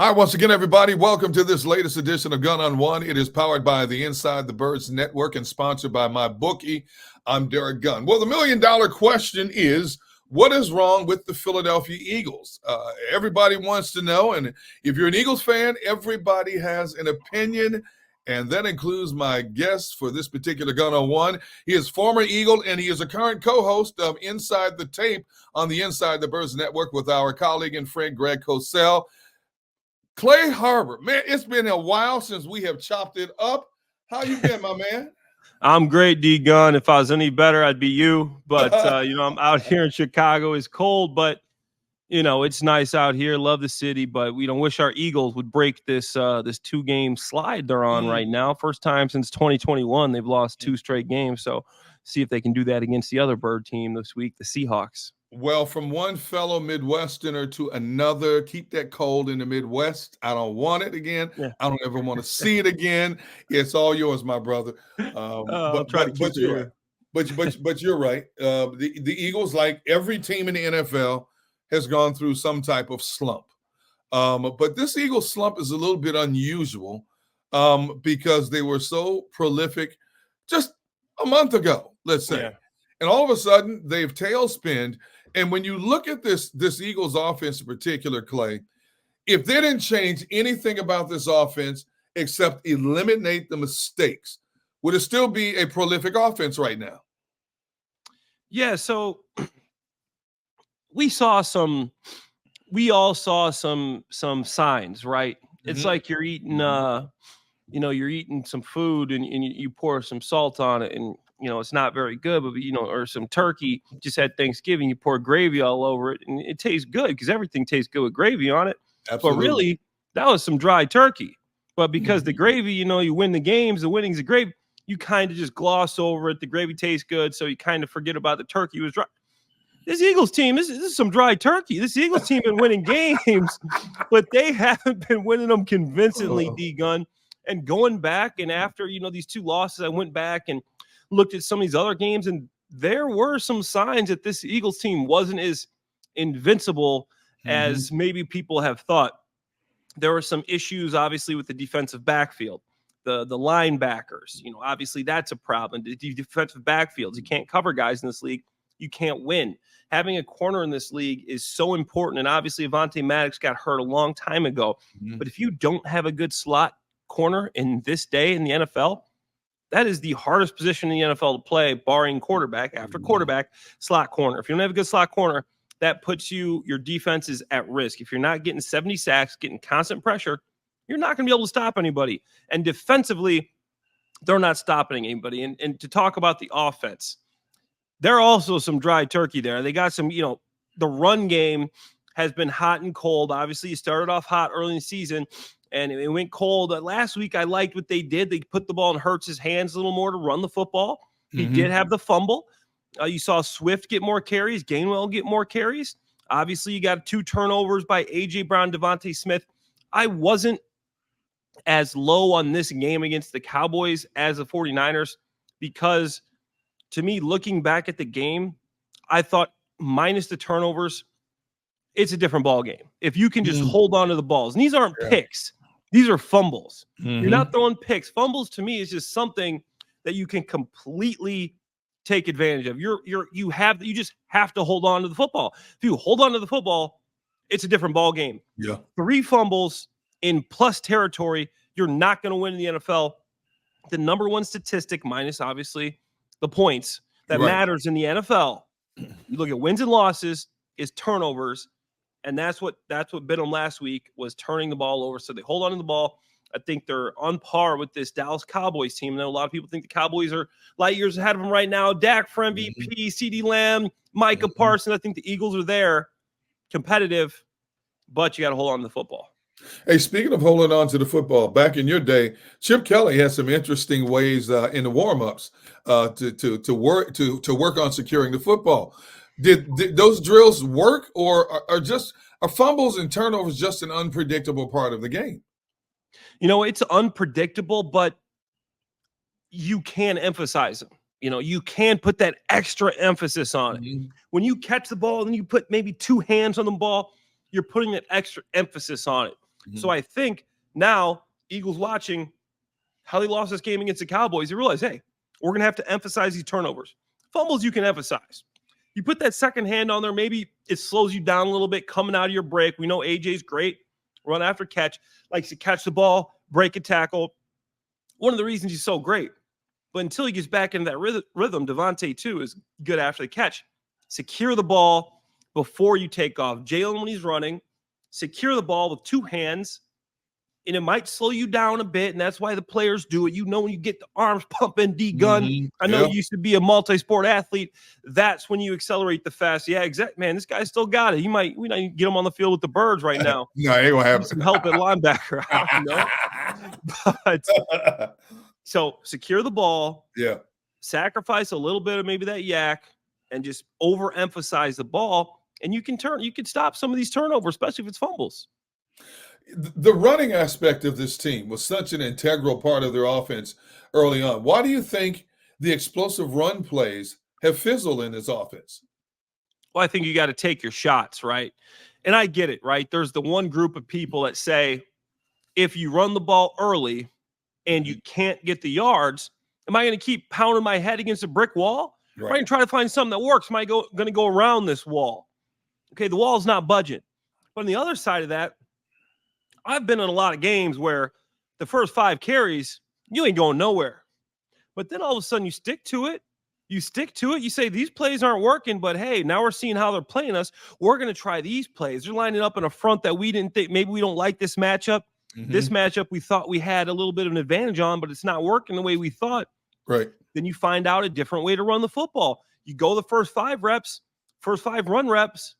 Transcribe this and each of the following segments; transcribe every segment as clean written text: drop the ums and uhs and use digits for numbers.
Hi, once again, everybody. Welcome to this latest edition of Gun on One. It is powered by the Inside the Birds Network and sponsored by my bookie. I'm Derrick Gunn. Well, the million-dollar question is, what is wrong with the Philadelphia Eagles? Everybody wants to know, and if you're an Eagles fan, everybody has an opinion, and that includes my guest for this particular Gun on One. He is former Eagle, and he is a current co-host of Inside the Tape on the Inside the Birds Network with our colleague and friend Greg Cosell. Clay Harbor, man, it's been a while since we have chopped it up. How you been, my man? I'm great, D Gun. If I was any better, I'd be you. But I'm out here in Chicago. It's cold, but it's nice out here. Love the city, but we don't wish our Eagles would break this 2-game slide they're on right now. First time since 2021 they've lost 2 straight games. So see if they can do that against the other bird team this week, the Seahawks. Well, from one fellow Midwesterner to another, keep that cold in the Midwest. I don't want it again. Yeah. I don't ever want to see it again. It's all yours, my brother. But you're right. But you're right. The Eagles, like every team in the NFL, has gone through some type of slump. But this Eagles slump is a little bit unusual because they were so prolific just a month ago, let's say. Yeah. And all of a sudden, they've tailspinned. And when you look at this Eagles offense in particular, Clay, if they didn't change anything about this offense except eliminate the mistakes, would it still be a prolific offense right now? Yeah, so we all saw some signs, right? Mm-hmm. It's like you're eating you're eating some food and you pour some salt on it and it's not very good, but or some turkey just had Thanksgiving, you pour gravy all over it and it tastes good because everything tastes good with gravy on it. Absolutely. But really, that was some dry turkey. But because the gravy, you win the games, the winnings of gravy, you kind of just gloss over it. The gravy tastes good, so you kind of forget about the turkey was dry. This Eagles team, this is some dry turkey. This Eagles team been winning games, but they haven't been winning them convincingly, D-Gun. And going back and after, these 2 losses, I went back and looked at some of these other games, and there were some signs that this Eagles team wasn't as invincible as maybe people have thought. There were some issues, obviously, with the defensive backfield, the linebackers. Obviously that's a problem. The defensive backfields, you can't cover guys in this league. You can't win. Having a corner in this league is so important, and obviously Avonte Maddox got hurt a long time ago. But if you don't have a good slot corner in this day in the NFL, that is the hardest position in the NFL to play, barring quarterback. After quarterback, slot corner. If you don't have a good slot corner, that puts your defense is at risk. If you're not getting 70 sacks, getting constant pressure, you're not going to be able to stop anybody. And defensively, they're not stopping anybody. And to talk about the offense, there are also some dry turkey there. They got some, the run game has been hot and cold. Obviously, you started off hot early in the season, and it went cold. Last week, I liked what they did. They put the ball in Hurts' hands a little more to run the football. He did have the fumble. You saw Swift get more carries, Gainwell get more carries. Obviously, you got 2 turnovers by A.J. Brown, Devontae Smith. I wasn't as low on this game against the Cowboys as the 49ers because, to me, looking back at the game, I thought minus the turnovers, it's a different ball game. If you can just hold on to the balls. And these aren't picks. These are fumbles. You're not throwing picks. Fumbles to me is just something that you can completely take advantage of. You just have to hold on to the football. If you hold on to the football, it's a different ball game. Yeah. 3 fumbles in plus territory, you're not going to win in the NFL. The number 1 statistic, minus obviously the points that matters in the NFL. You look at wins and losses, is turnovers. And that's what bit them last week, was turning the ball over. So they hold on to the ball. I think they're on par with this Dallas Cowboys team. I know a lot of people think the Cowboys are light years ahead of them right now. Dak for MVP, CeeDee Lamb, Micah Parsons. I think the Eagles are there, competitive, but you got to hold on to the football. Hey, speaking of holding on to the football, back in your day, Chip Kelly had some interesting ways in the warm-ups to work on securing the football. Did those drills work, or are fumbles and turnovers just an unpredictable part of the game? It's unpredictable, but you can emphasize them. You can put that extra emphasis on it. When you catch the ball and you put maybe 2 hands on the ball, you're putting that extra emphasis on it. So I think now Eagles watching how they lost this game against the Cowboys, they realize, hey, we're going to have to emphasize these turnovers. Fumbles you can emphasize. You put that second hand on there, maybe it slows you down a little bit coming out of your break. We know AJ's great, run after catch, likes to catch the ball, break a tackle. One of the reasons he's so great. But until he gets back into that rhythm, Devontae, too, is good after the catch. Secure the ball before you take off. Jalen, when he's running, secure the ball with two hands, and it might slow you down a bit, and that's why the players do it. You know, when you get the arms pumping, D-Gun, I know you used to be a multi-sport athlete. That's when you accelerate the fast. Yeah, exactly, man. This guy still got it. We might get him on the field with the birds right now. No, ain't gonna happen. Some help at linebacker, But so secure the ball. Yeah. Sacrifice a little bit of maybe that yak and just overemphasize the ball, and you can stop some of these turnovers, especially if it's fumbles. The running aspect of this team was such an integral part of their offense early on. Why do you think the explosive run plays have fizzled in this offense? Well, I think you got to take your shots, right? And I get it, right? There's the one group of people that say, if you run the ball early and you can't get the yards, am I going to keep pounding my head against a brick wall? Right. Am I going to try to find something that works? Am I going to go around this wall? Okay, the wall's not budging. But on the other side of that, I've been in a lot of games where the first 5 carries, you ain't going nowhere. But then all of a sudden you stick to it. You say these plays aren't working, but hey, now we're seeing how they're playing us. We're going to try these plays. They're lining up in a front that we didn't think, maybe we don't like this matchup. This matchup we thought we had a little bit of an advantage on, but it's not working the way we thought. Right. Then you find out a different way to run the football. You go the first 5 reps, first 5 run reps,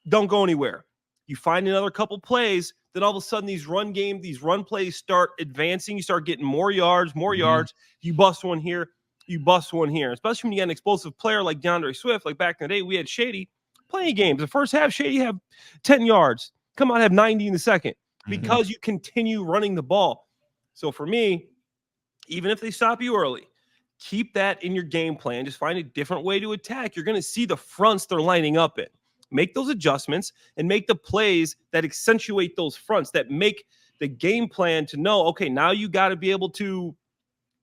don't go anywhere. You find another couple plays, then all of a sudden these run plays start advancing. You start getting more yards. You bust one here, especially when you got an explosive player like DeAndre Swift. Like back in the day, we had Shady plenty of games. The first half, Shady have 10 yards. Come on, have 90 in the second because you continue running the ball. So for me, even if they stop you early, keep that in your game plan. Just find a different way to attack. You're going to see the fronts they're lining up in. Make those adjustments and make the plays that accentuate those fronts, that make the game plan to know, okay, now you got to be able to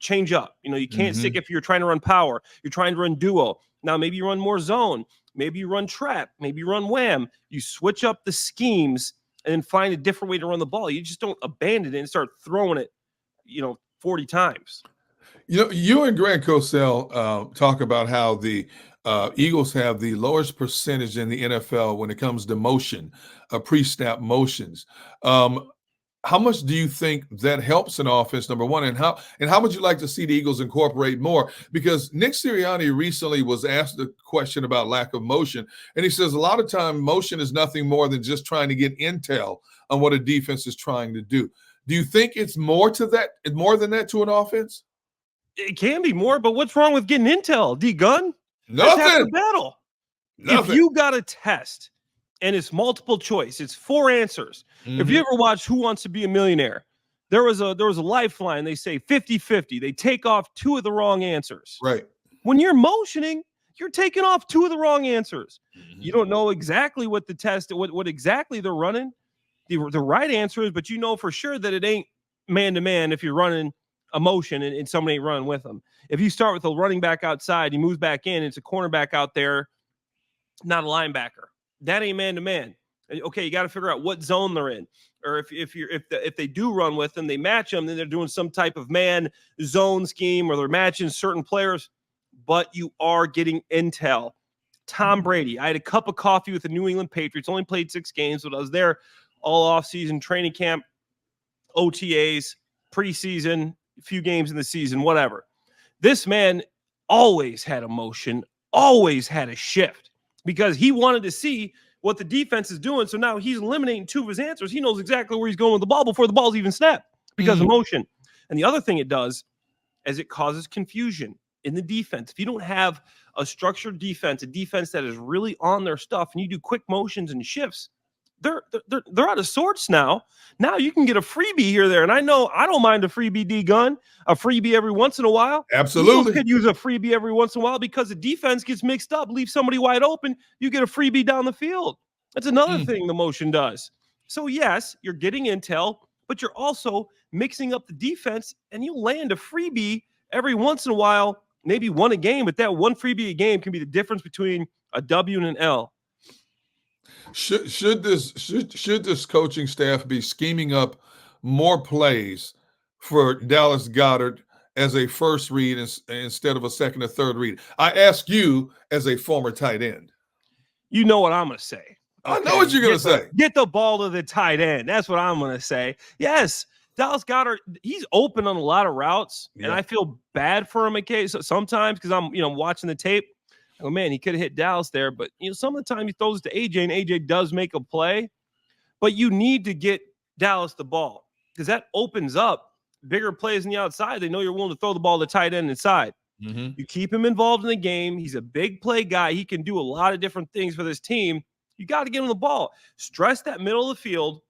change up. You know, you can't stick if you're trying to run power, you're trying to run duo. Now maybe you run more zone, maybe you run trap, maybe you run wham. You switch up the schemes and then find a different way to run the ball. You just don't abandon it and start throwing it, 40 times. You and Greg Cosell talk about how the Eagles have the lowest percentage in the NFL when it comes to motion, pre-snap motions. How much do you think that helps an offense, number one, and how would you like to see the Eagles incorporate more? Because Nick Sirianni recently was asked a question about lack of motion, and he says a lot of time motion is nothing more than just trying to get intel on what a defense is trying to do. Do you think it's more than that to an offense? It can be more, but what's wrong with getting intel, D-Gun? Nothing. That's half the battle. Nothing. If you got a test and it's multiple choice, it's 4 answers. If you ever watched Who Wants to Be a Millionaire, there was a lifeline. They say 50-50. They take off 2 of the wrong answers. Right. When you're motioning, you're taking off 2 of the wrong answers. You don't know exactly what the test, what exactly they're running, the right answer is, but you know for sure that it ain't man-to-man if you're running a motion and somebody ain't running with them. If you start with a running back outside, he moves back in, it's a cornerback out there, not a linebacker. That ain't man-to-man. Okay, you got to figure out what zone they're in. Or if they do run with them, they match them, then they're doing some type of man zone scheme or they're matching certain players, but you are getting intel. Tom Brady, I had a cup of coffee with the New England Patriots, only played 6 games, but I was there all offseason, training camp, OTAs, preseason, a few games in the season, whatever. This man always had a motion, always had a shift because he wanted to see what the defense is doing. So now he's eliminating 2 of his answers. He knows exactly where he's going with the ball before the ball's even snapped because of motion. And the other thing it does is it causes confusion in the defense. If you don't have a structured defense, a defense that is really on their stuff, and you do quick motions and shifts, they're out of sorts now. Now you can get a freebie here, there. And I know I don't mind a freebie, D-Gun, a freebie every once in a while. Absolutely. You could use a freebie every once in a while because the defense gets mixed up, leave somebody wide open. You get a freebie down the field. That's another thing the motion does. So yes, you're getting intel, but you're also mixing up the defense, and you land a freebie every once in a while, maybe one a game, but that one freebie a game can be the difference between a W and an L. Should this coaching staff be scheming up more plays for Dallas Goedert as a first read instead of a second or third read? I ask you as a former tight end. You know what I'm going to say. Okay. I know what you're going to say. Get the ball to the tight end. That's what I'm going to say. Yes, Dallas Goedert, he's open on a lot of routes, and I feel bad for him sometimes because I'm watching the tape. Oh man, he could have hit Dallas there, but some of the time he throws it to AJ, and AJ does make a play. But you need to get Dallas the ball because that opens up bigger plays on the outside. They know you're willing to throw the ball to tight end inside. Mm-hmm. You keep him involved in the game. He's a big play guy. He can do a lot of different things for this team. You got to give him the ball. Stress that middle of the field.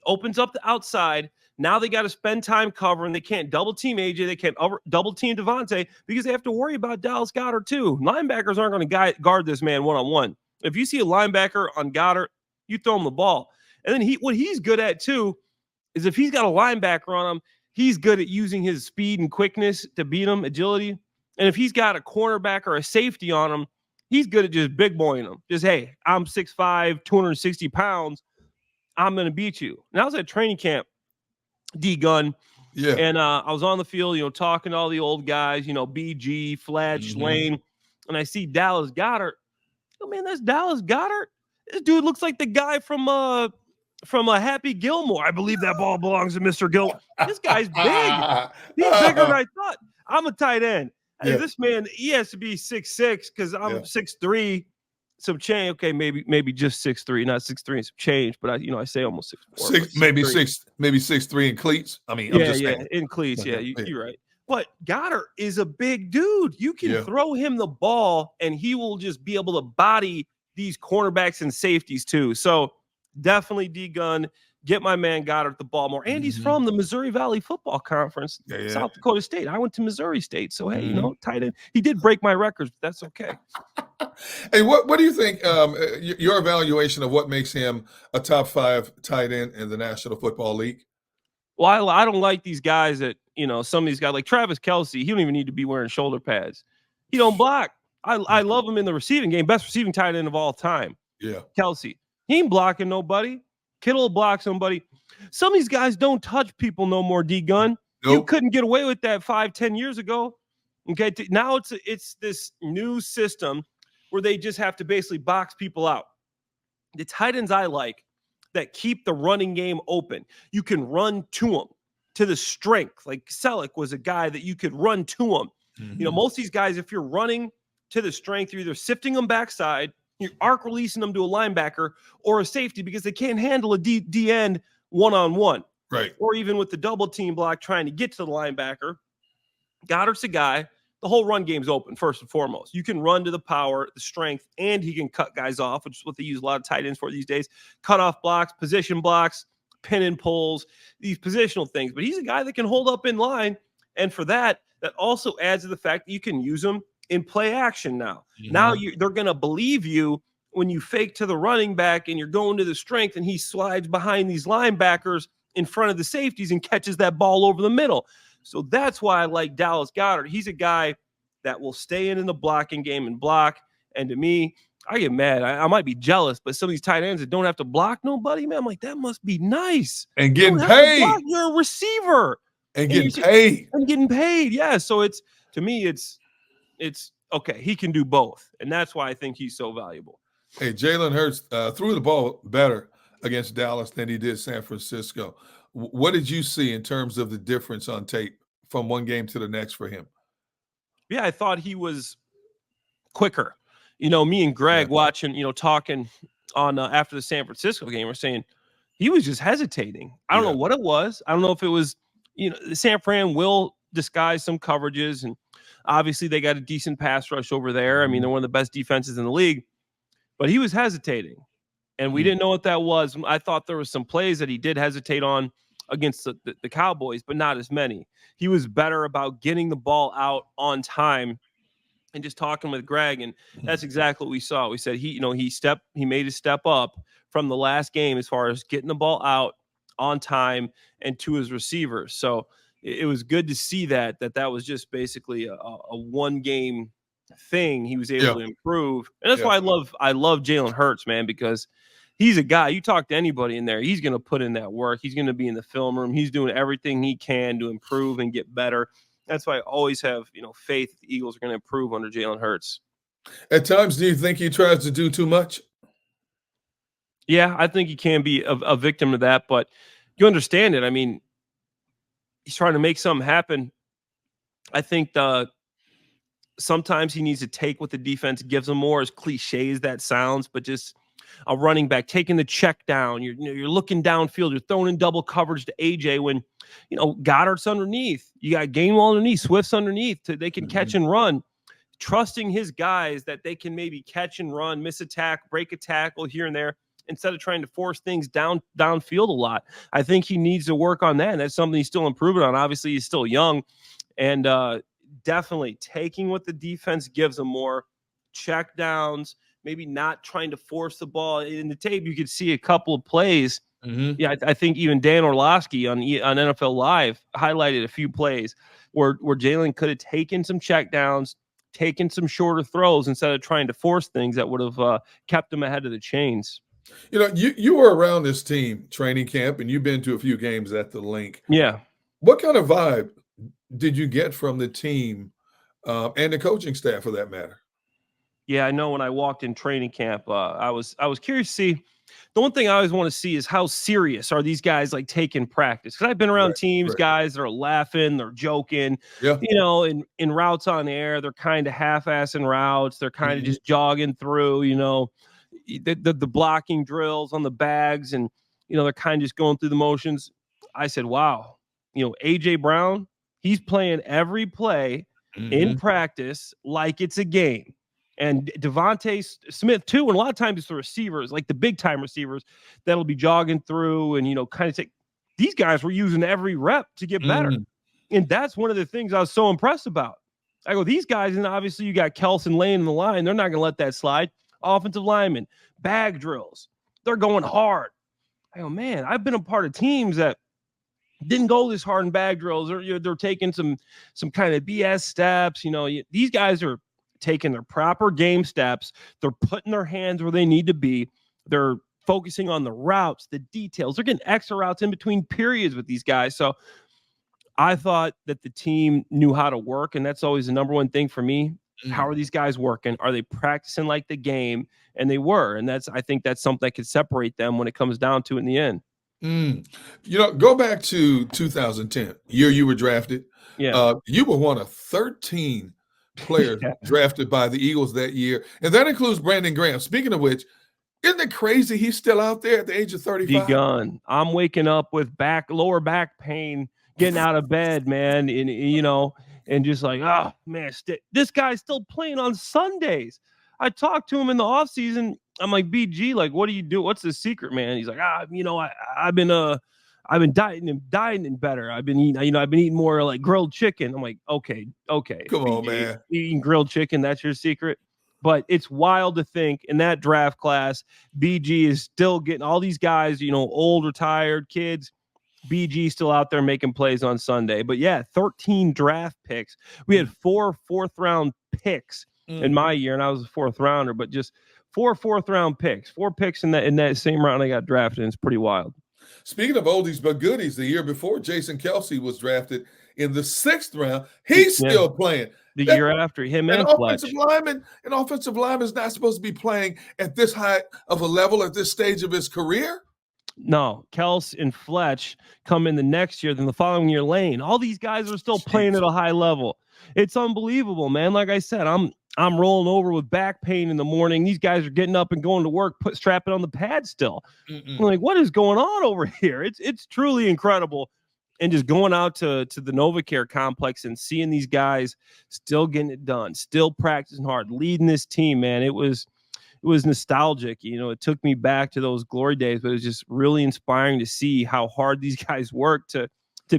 Opens up the outside. Now they got to spend time covering. They can't double team AJ. They can't double team Devontae because they have to worry about Dallas Goedert too. Linebackers aren't going to guard this man one-on-one. If you see a linebacker on Goedert, you throw him the ball. And then what he's good at too is if he's got a linebacker on him, he's good at using his speed and quickness to beat him, agility. And if he's got a cornerback or a safety on him, he's good at just big boying him. Just, hey, I'm 6'5", 260 pounds. I'm going to beat you. And I was at training camp, D Gunn. Yeah. And I was on the field, talking to all the old guys, BG, Fletch, Lane. And I see Dallas Goedert. Oh, man, that's Dallas Goedert. This dude looks like the guy from Happy Gilmore. I believe that ball belongs to Mr. Gilmore. This guy's big. He's bigger than I thought. I'm a tight end. Yeah. This man, he has to be 6'6" because I'm 6'3", some change. Okay, maybe just 6'3", not 6'3" and some change. But I say almost 6'4". Maybe 6'3" in cleats. I mean, I'm just saying. In cleats. Yeah, you're right. But Goedert is a big dude. You can throw him the ball, and he will just be able to body these cornerbacks and safeties too. So definitely D Gunn, get my man Goedert the ball more. And he's from the Missouri Valley Football Conference, South Dakota State. I went to Missouri State. So, hey, tight end. He did break my records, but that's okay. Hey, what do you think, your evaluation of what makes him a top 5 tight end in the National Football League? Well, I don't like these guys that, some of these guys like Travis Kelce, he don't even need to be wearing shoulder pads. He don't block. I love him in the receiving game. Best receiving tight end of all time. Yeah. Kelce. He ain't blocking nobody. Kittle will block somebody. Some of these guys don't touch people no more, D Gunn. Nope. You couldn't get away with that 5-10 years ago. Okay. Now it's this new system where they just have to basically box people out. The tight ends I like that keep the running game open. You can run to them, to the strength. Like Selleck was a guy that you could run to him. Most of these guys, if you're running to the strength, you're either sifting them backside, you're arc releasing them to a linebacker or a safety because they can't handle a D end one-on-one. Right. Or even with the double team block trying to get to the linebacker. Goddard's a guy. The whole run game's open, first and foremost. You can run to the power, the strength, and he can cut guys off, which is what they use a lot of tight ends for these days. Cut off blocks, position blocks, pin and pulls, these positional things. But he's a guy that can hold up in line. And for that also adds to the fact that you can use him in play action now. Now they're going to believe you when you fake to the running back and you're going to the strength and he slides behind these linebackers in front of the safeties and catches that ball over the middle. So that's why I like Dallas Goedert. He's a guy that will stay in the blocking game and block. And to me, I get mad. I might be jealous, but some of these tight ends that don't have to block nobody, man, I'm like, that must be nice. And getting paid. You're a receiver. And getting paid. And getting paid, yeah. So to me, it's okay. He can do both. And that's why I think he's so valuable. Hey, Jalen Hurts threw the ball better against Dallas than he did San Francisco. What did you see in terms of the difference on tape from one game to the next for him? Yeah, I thought he was quicker. Me and Greg watching, talking on after the San Francisco game, we're saying he was just hesitating. I don't know what it was. I don't know if it was, San Fran will disguise some coverages, and obviously they got a decent pass rush over there. I mean, they're one of the best defenses in the league, but he was hesitating, and we didn't know what that was. I thought there was some plays that he did hesitate on against the Cowboys, but not as many. He was better about getting the ball out on time and just talking with Greg. And that's exactly what we saw. We said he made a step up from the last game as far as getting the ball out on time and to his receivers. So it was good to see that was just basically a one game thing. He was able to improve. And that's why I love Jalen Hurts, man, because he's a guy, you talk to anybody in there, he's going to put in that work. He's going to be in the film room. He's doing everything he can to improve and get better. That's why I always have, faith the Eagles are going to improve under Jalen Hurts. At times, do you think he tries to do too much? Yeah, I think he can be a victim of that, but you understand it. I mean, he's trying to make something happen. I think sometimes he needs to take what the defense gives him more, as cliche as that sounds, but just a running back taking the check down. You're looking downfield. You're throwing in double coverage to AJ when, Goddard's underneath. You got Gainwell underneath, Swift's underneath. They can catch and run. Trusting his guys that they can maybe catch and run, miss a tackle, break a tackle here and there, instead of trying to force things downfield a lot. I think he needs to work on that, and that's something he's still improving on. Obviously, he's still young, and definitely taking what the defense gives him more, check downs, maybe not trying to force the ball. In the tape, you could see a couple of plays. Yeah, I think even Dan Orlovsky on NFL Live highlighted a few plays where Jalen could have taken some check downs, taken some shorter throws instead of trying to force things that would have kept him ahead of the chains. You were around this team training camp, and you've been to a few games at the Link. Yeah. What kind of vibe did you get from the team and the coaching staff, for that matter? Yeah, I know when I walked in training camp, I was curious to see. The one thing I always want to see is how serious are these guys like taking practice? Because I've been around teams, guys that are laughing, they're joking, in routes on air, they're kind of half-assing routes, they're kind of just jogging through, the blocking drills on the bags, and they're kind of just going through the motions. I said, wow, AJ Brown, he's playing every play in practice like it's a game. And Devontae Smith too, and a lot of times it's the receivers, like the big time receivers, that'll be jogging through and kind of take. These guys were using every rep to get better, and that's one of the things I was so impressed about. I go, these guys, and obviously you got Kelson laying in the line, they're not going to let that slide. Offensive linemen, bag drills, they're going hard. I go, man, I've been a part of teams that didn't go this hard in bag drills, or they're taking some kind of BS steps. These guys are taking their proper game steps. They're putting their hands where they need to be. They're focusing on the routes, the details. They're getting extra routes in between periods with these guys. So I thought that the team knew how to work, and that's always the number one thing for me. How are these guys working? Are they practicing like the game? And they were. And I think that's something that could separate them when it comes down to it in the end. Go back to 2010, year you were drafted. Yeah. You were one of 13 players drafted by the Eagles that year, and that includes Brandon Graham. Speaking of which, isn't it crazy he's still out there at the age of 35? Gunn. I'm waking up with lower back pain, getting out of bed, man, and just like, oh man, this guy's still playing on Sundays. I talked to him in the offseason. I'm like, BG, like, what do you do? What's the secret, man? He's like, I've been dieting better. I've been eating more like grilled chicken. I'm like, okay. Come on, man. Eating grilled chicken, that's your secret? But it's wild to think in that draft class, BG is still getting all these guys, old, retired kids. BG still out there making plays on Sunday. But yeah, 13 draft picks. We had 4 fourth-round picks in my year, and I was a fourth rounder, but just 4 fourth-round picks. 4 picks in that same round I got drafted, and it's pretty wild. Speaking of oldies but goodies, the year before, Jason Kelce was drafted in the 6th round. He's still playing. The year after, him and Fletch. An offensive lineman is not supposed to be playing at this high of a level at this stage of his career. No, Kels and Fletch come in the next year, then the following year, Lane. All these guys are still playing at a high level. It's unbelievable, man. Like I said, I'm rolling over with back pain in the morning. These guys are getting up and going to work, strapping on the pad still. I'm like, what is going on over here? It's truly incredible. And just going out to the NovaCare complex and seeing these guys still getting it done, still practicing hard, leading this team, man. It was nostalgic. It took me back to those glory days, but it was just really inspiring to see how hard these guys work to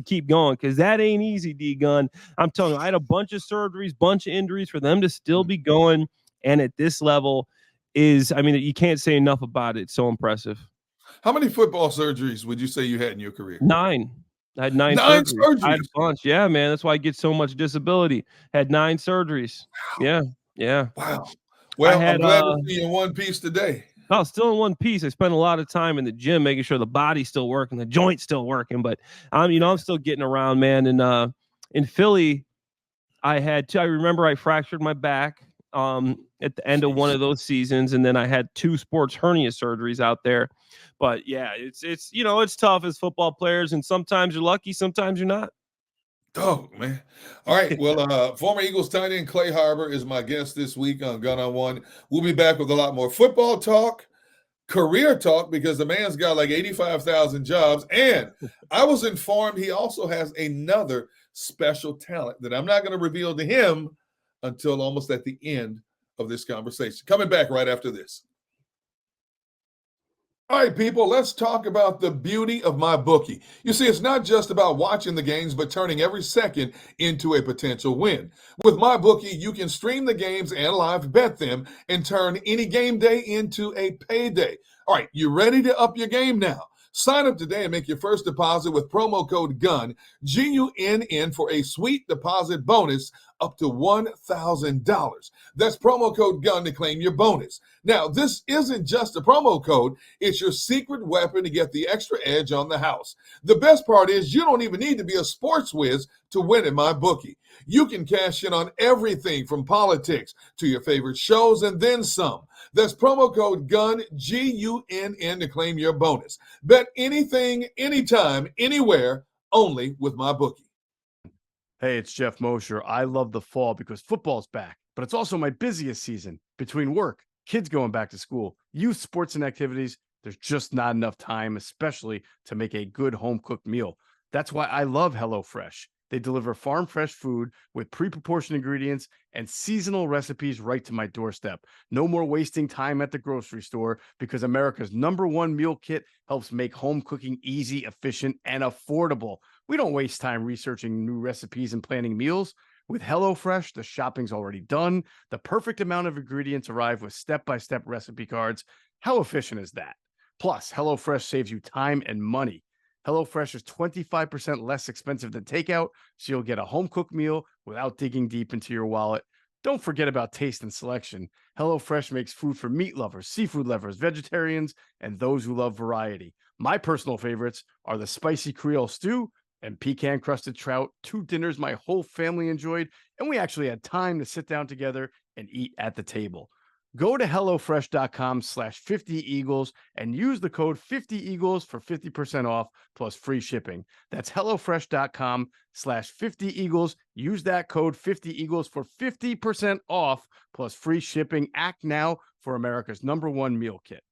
keep going, because that ain't easy, D-Gun. I'm telling you, I had a bunch of surgeries, bunch of injuries for them to still be going. And at this level, is, I mean, you can't say enough about it. It's so impressive. How many football surgeries would you say you had in your career? 9. I had 9 9 surgeries. I had a surgeries. bunch. Yeah, man. That's why I get so much disability. Had 9 surgeries. Yeah. Yeah. Wow. I Well, I'm had glad to see you in one piece today. Oh, still in one piece. I spent a lot of time in the gym making sure the body's still working, the joint's still working, but I'm still getting around, man. And in Philly, I remember I fractured my back at the end of one of those seasons, and then I had 2 sports hernia surgeries out there. But yeah, it's tough as football players, and sometimes you're lucky, sometimes you're not. Oh, man. All right. Well, former Eagles tight end Clay Harbor is my guest this week on Gun on One. We'll be back with a lot more football talk, career talk, because the man's got like 85,000 jobs. And I was informed he also has another special talent that I'm not going to reveal to him until almost at the end of this conversation. Coming back right after this. All right, people, let's talk about the beauty of my bookie. You see, it's not just about watching the games, but turning every second into a potential win. With my bookie, you can stream the games and live bet them and turn any game day into a payday. All right, you ready to up your game now? Sign up today and make your first deposit with promo code GUNN, GUNN, for a sweet deposit bonus up to $1,000. That's promo code GUNN to claim your bonus. Now, this isn't just a promo code, it's your secret weapon to get the extra edge on the house. The best part is you don't even need to be a sports whiz to win at my bookie. You can cash in on everything from politics to your favorite shows and then some. That's promo code GUNN, GUNN, to claim your bonus. Bet anything, anytime, anywhere, only with my bookie. Hey, it's Jeff Mosher. I love the fall because football's back, but it's also my busiest season. Between work, kids going back to school, youth sports and activities, there's just not enough time, especially to make a good home-cooked meal. That's why I love HelloFresh. They deliver farm-fresh food with pre-proportioned ingredients and seasonal recipes right to my doorstep. No more wasting time at the grocery store because America's #1 meal kit helps make home cooking easy, efficient, and affordable. We don't waste time researching new recipes and planning meals. With HelloFresh, the shopping's already done. The perfect amount of ingredients arrive with step-by-step recipe cards. How efficient is that? Plus, HelloFresh saves you time and money. HelloFresh is 25% less expensive than takeout, so you'll get a home-cooked meal without digging deep into your wallet. Don't forget about taste and selection. HelloFresh makes food for meat lovers, seafood lovers, vegetarians, and those who love variety. My personal favorites are the spicy Creole stew and pecan-crusted trout, 2 dinners my whole family enjoyed, and we actually had time to sit down together and eat at the table. Go to HelloFresh.com/50Eagles and use the code 50Eagles for 50% off plus free shipping. That's HelloFresh.com/50Eagles. Use that code 50Eagles for 50% off plus free shipping. Act now for America's #1 meal kit.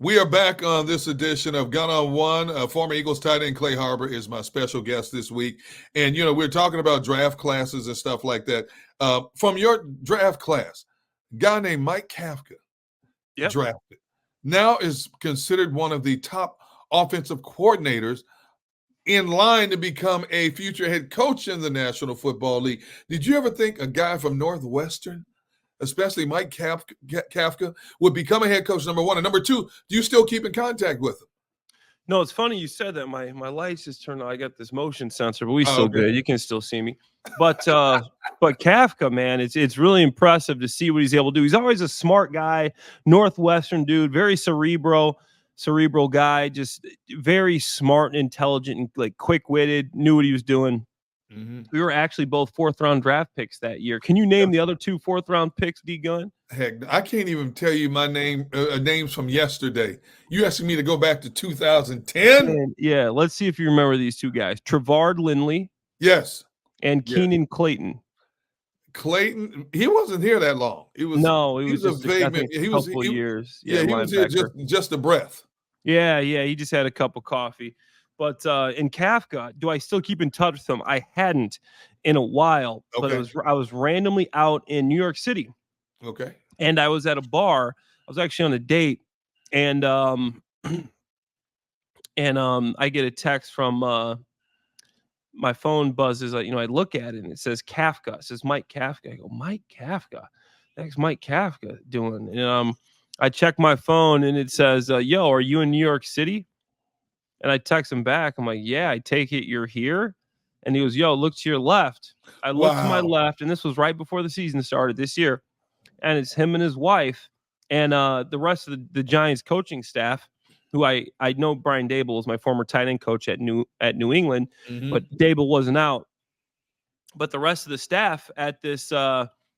We are back on this edition of Gun on One. Former Eagles tight end Clay Harbor is my special guest this week. And, we're talking about draft classes and stuff like that. From your draft class, a guy named Mike Kafka drafted. Now is considered one of the top offensive coordinators in line to become a future head coach in the National Football League. Did you ever think a guy from Northwestern, especially Mike Kafka, would become a head coach, number one? And number two, do you still keep in contact with him? No, it's funny you said that. My lights just turned on. I got this motion sensor, but we still good. You can still see me. But Kafka, man, it's really impressive to see what he's able to do. He's always a smart guy, Northwestern dude, very cerebral guy, just very smart and intelligent and like quick-witted, knew what he was doing. Mm-hmm. We were actually both 4th-round draft picks that year. Can you name the other 2 4th-round picks, D. Gunn? Heck, I can't even tell you my names from yesterday. You asking me to go back to 2010? Yeah, let's see if you remember these 2 guys. Trevard Lindley. Yes. And Keenan Clayton. Clayton, he wasn't here that long. He was just a vague. He was years. Yeah, he was here just a breath. Yeah, he just had a cup of coffee. But in Kafka, do I still keep in touch with him? I hadn't in a while, but I was randomly out in New York City. Okay. And I was at a bar. I was actually on a date, and I get a text from my phone buzzes. I look at it and it says Kafka. It says Mike Kafka. I go, Mike Kafka. heck's Mike Kafka doing? And I check my phone and it says, yo, are you in New York City? And I text him back. I'm like, yeah, I take it you're here. And he goes, yo, look to your left. I looked to my left, and this was right before the season started this year. And it's him and his wife and the rest of the Giants coaching staff, who I know Brian Dable was my former tight end coach at New England, but Dable wasn't out. But the rest of the staff at this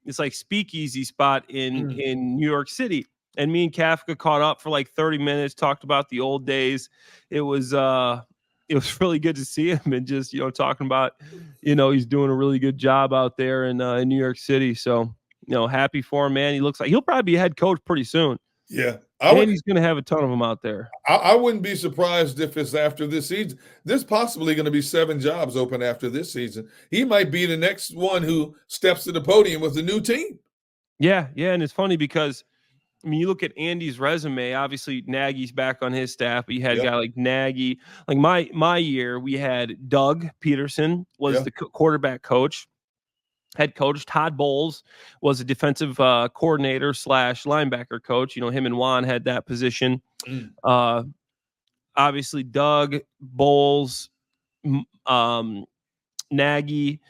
it's like speakeasy spot in New York City. And me and Kafka caught up for like 30 minutes, talked about the old days. It was really good to see him and just, talking about, he's doing a really good job out there in New York City. So, happy for him, man. He looks like he'll probably be a head coach pretty soon. Yeah. He's going to have a ton of them out there. I wouldn't be surprised if it's after this season. There's possibly going to be 7 jobs open after this season. He might be the next one who steps to the podium with a new team. Yeah. And it's funny because, I mean, you look at Andy's resume, obviously Nagy's back on his staff, but you had a guy like Nagy. Like my year, we had Doug Peterson was the quarterback coach. Head coach Todd Bowles was a defensive coordinator / linebacker coach. Him and Juan had that position. Obviously, Doug, Bowles, Nagy.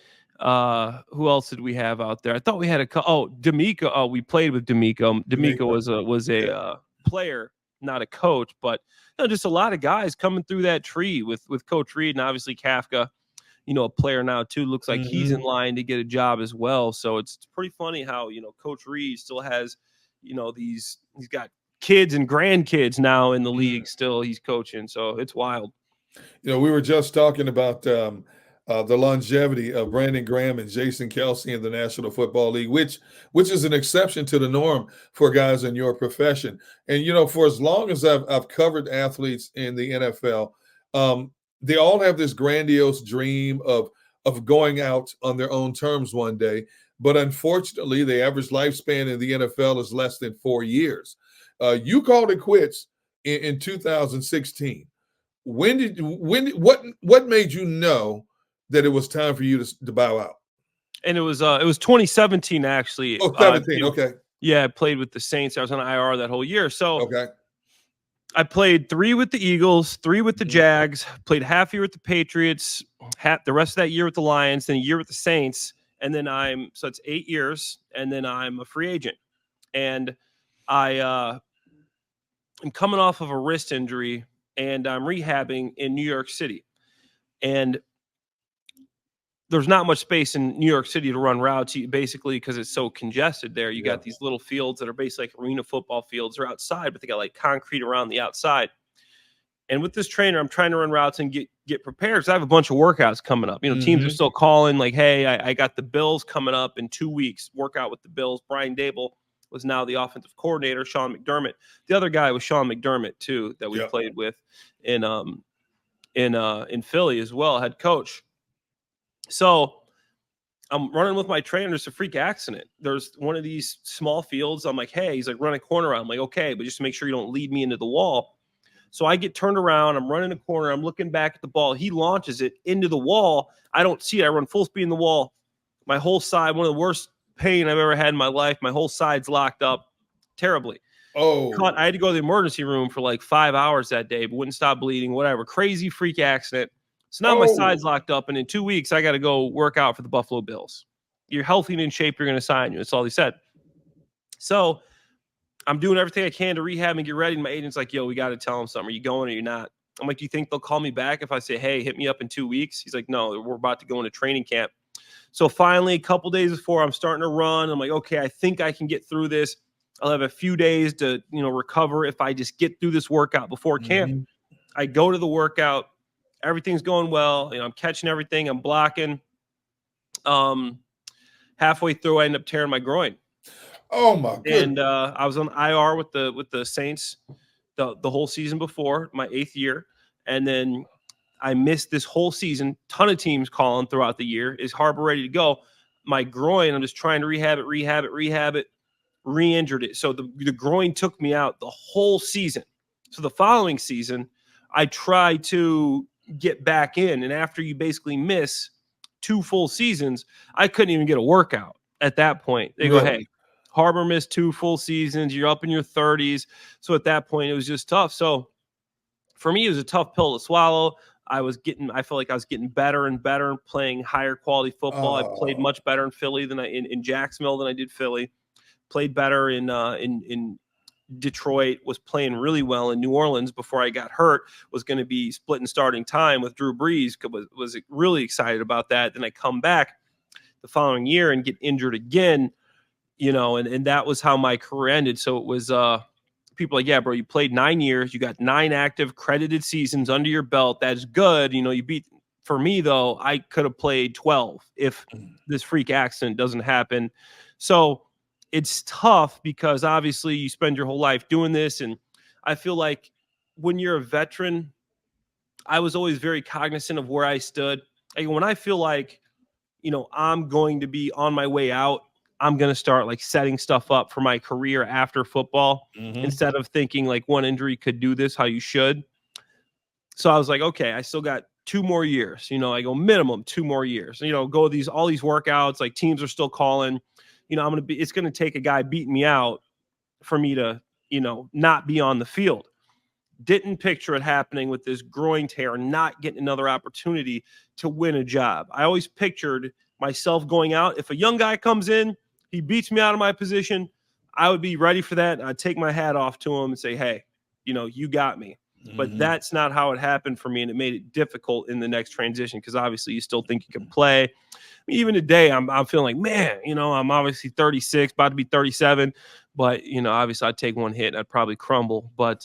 Who else did we have out there? I thought we had D'Amico. Oh, we played with D'Amico. D'Amico was a player, not a coach, but just a lot of guys coming through that tree with Coach Reed, and obviously Kafka. A player now too, looks like he's in line to get a job as well. So it's pretty funny how, Coach Reed still has, he's got kids and grandkids now in the league still he's coaching. So it's wild. We were just talking about the longevity of Brandon Graham and Jason Kelsey in the National Football League, which is an exception to the norm for guys in your profession. And, for as long as I've covered athletes in the NFL, they all have this grandiose dream of going out on their own terms one day. But unfortunately, the average lifespan in the NFL is less than 4 years. You called it quits in 2016. What made you know that it was time for you to bow out? And it was 2017 actually. Oh, 17. Okay. Yeah, I played with the Saints. I was on IR that whole year. So okay. I played 3 with the Eagles, 3 with the Jags, played half year with the Patriots, the rest of that year with the Lions, then a year with the Saints, and then so it's 8 years, and then I'm a free agent. And I'm coming off of a wrist injury, and I'm rehabbing in New York City. And there's not much space in New York City to run routes, basically, because it's so congested there. You got these little fields that are basically like arena football fields. They're outside, but they got like concrete around the outside. And with this trainer, I'm trying to run routes and get prepared because I have a bunch of workouts coming up. Teams are still calling like, hey, I got the Bills coming up in 2 weeks, workout with the Bills. Brian Dable was now the offensive coordinator, Sean McDermott. The other guy was Sean McDermott, too, that we played with in Philly as well, head coach. So I'm running with my trainer. It's a freak accident. There's one of these small fields. I'm like, hey, he's like, run a corner out. I'm like, okay, but just to make sure you don't lead me into the wall. So I get turned around. I'm running a corner. I'm looking back at the ball. He launches it into the wall. I don't see it. I run full speed in the wall. My whole side, one of the worst pain I've ever had in my life. My whole side's locked up terribly. Oh, I had to go to the emergency room for like 5 hours that day, but wouldn't stop bleeding, whatever. Crazy freak accident. So now my side's locked up, and in 2 weeks, I got to go work out for the Buffalo Bills. You're healthy and in shape, you're going to sign you. That's all he said. So I'm doing everything I can to rehab and get ready. And my agent's like, yo, we got to tell him something. Are you going or you're not? I'm like, do you think they'll call me back if I say, hey, hit me up in 2 weeks? He's like, no, we're about to go into training camp. So finally, a couple days before, I'm starting to run. I'm like, okay, I think I can get through this. I'll have a few days to, recover if I just get through this workout before camp. I go to the workout. Everything's going well. I'm catching everything. I'm blocking. Halfway through, I end up tearing my groin. Oh my goodness. And I was on IR with the Saints the whole season before, my 8th year. And then I missed this whole season. Ton of teams calling throughout the year. Is Harbor ready to go? My groin, I'm just trying to rehab it, re-injured it. So the groin took me out the whole season. So the following season, I tried to get back in. And after you basically miss 2 full seasons, I couldn't even get a workout at that point. They go, hey, Harbor missed 2 full seasons. You're up in your 30s. So at that point, it was just tough. So for me, it was a tough pill to swallow. I felt like I was getting better and better, playing higher quality football. I played much better in Philly in Jacksonville than I did Philly. Played better in Detroit, was playing really well in New Orleans before I got hurt, was going to be splitting starting time with Drew Brees, was really excited about that. Then I come back the following year and get injured again, and that was how my career ended. So it was people like, yeah, bro, you played 9 years, you got 9 active credited seasons under your belt. That's good. You beat. For me, though, I could have played 12 if this freak accident doesn't happen. So it's tough because obviously you spend your whole life doing this. And I feel like when you're a veteran, I was always very cognizant of where I stood. Like when I feel like, I'm going to be on my way out, I'm going to start like setting stuff up for my career after football instead of thinking like one injury could do this, how you should. So I was like, okay, I still got 2 more years. I go minimum 2 more years. Go all these workouts, like teams are still calling. It's going to take a guy beating me out for me to, not be on the field. Didn't picture it happening with this groin tear, not getting another opportunity to win a job. I always pictured myself going out. If a young guy comes in, he beats me out of my position, I would be ready for that. I'd take my hat off to him and say, hey, you got me. But that's not how it happened for me, and it made it difficult in the next transition because obviously you still think you can play. Even today, I'm feeling like, man, I'm obviously 36, about to be 37, but obviously I'd take one hit and I'd probably crumble. But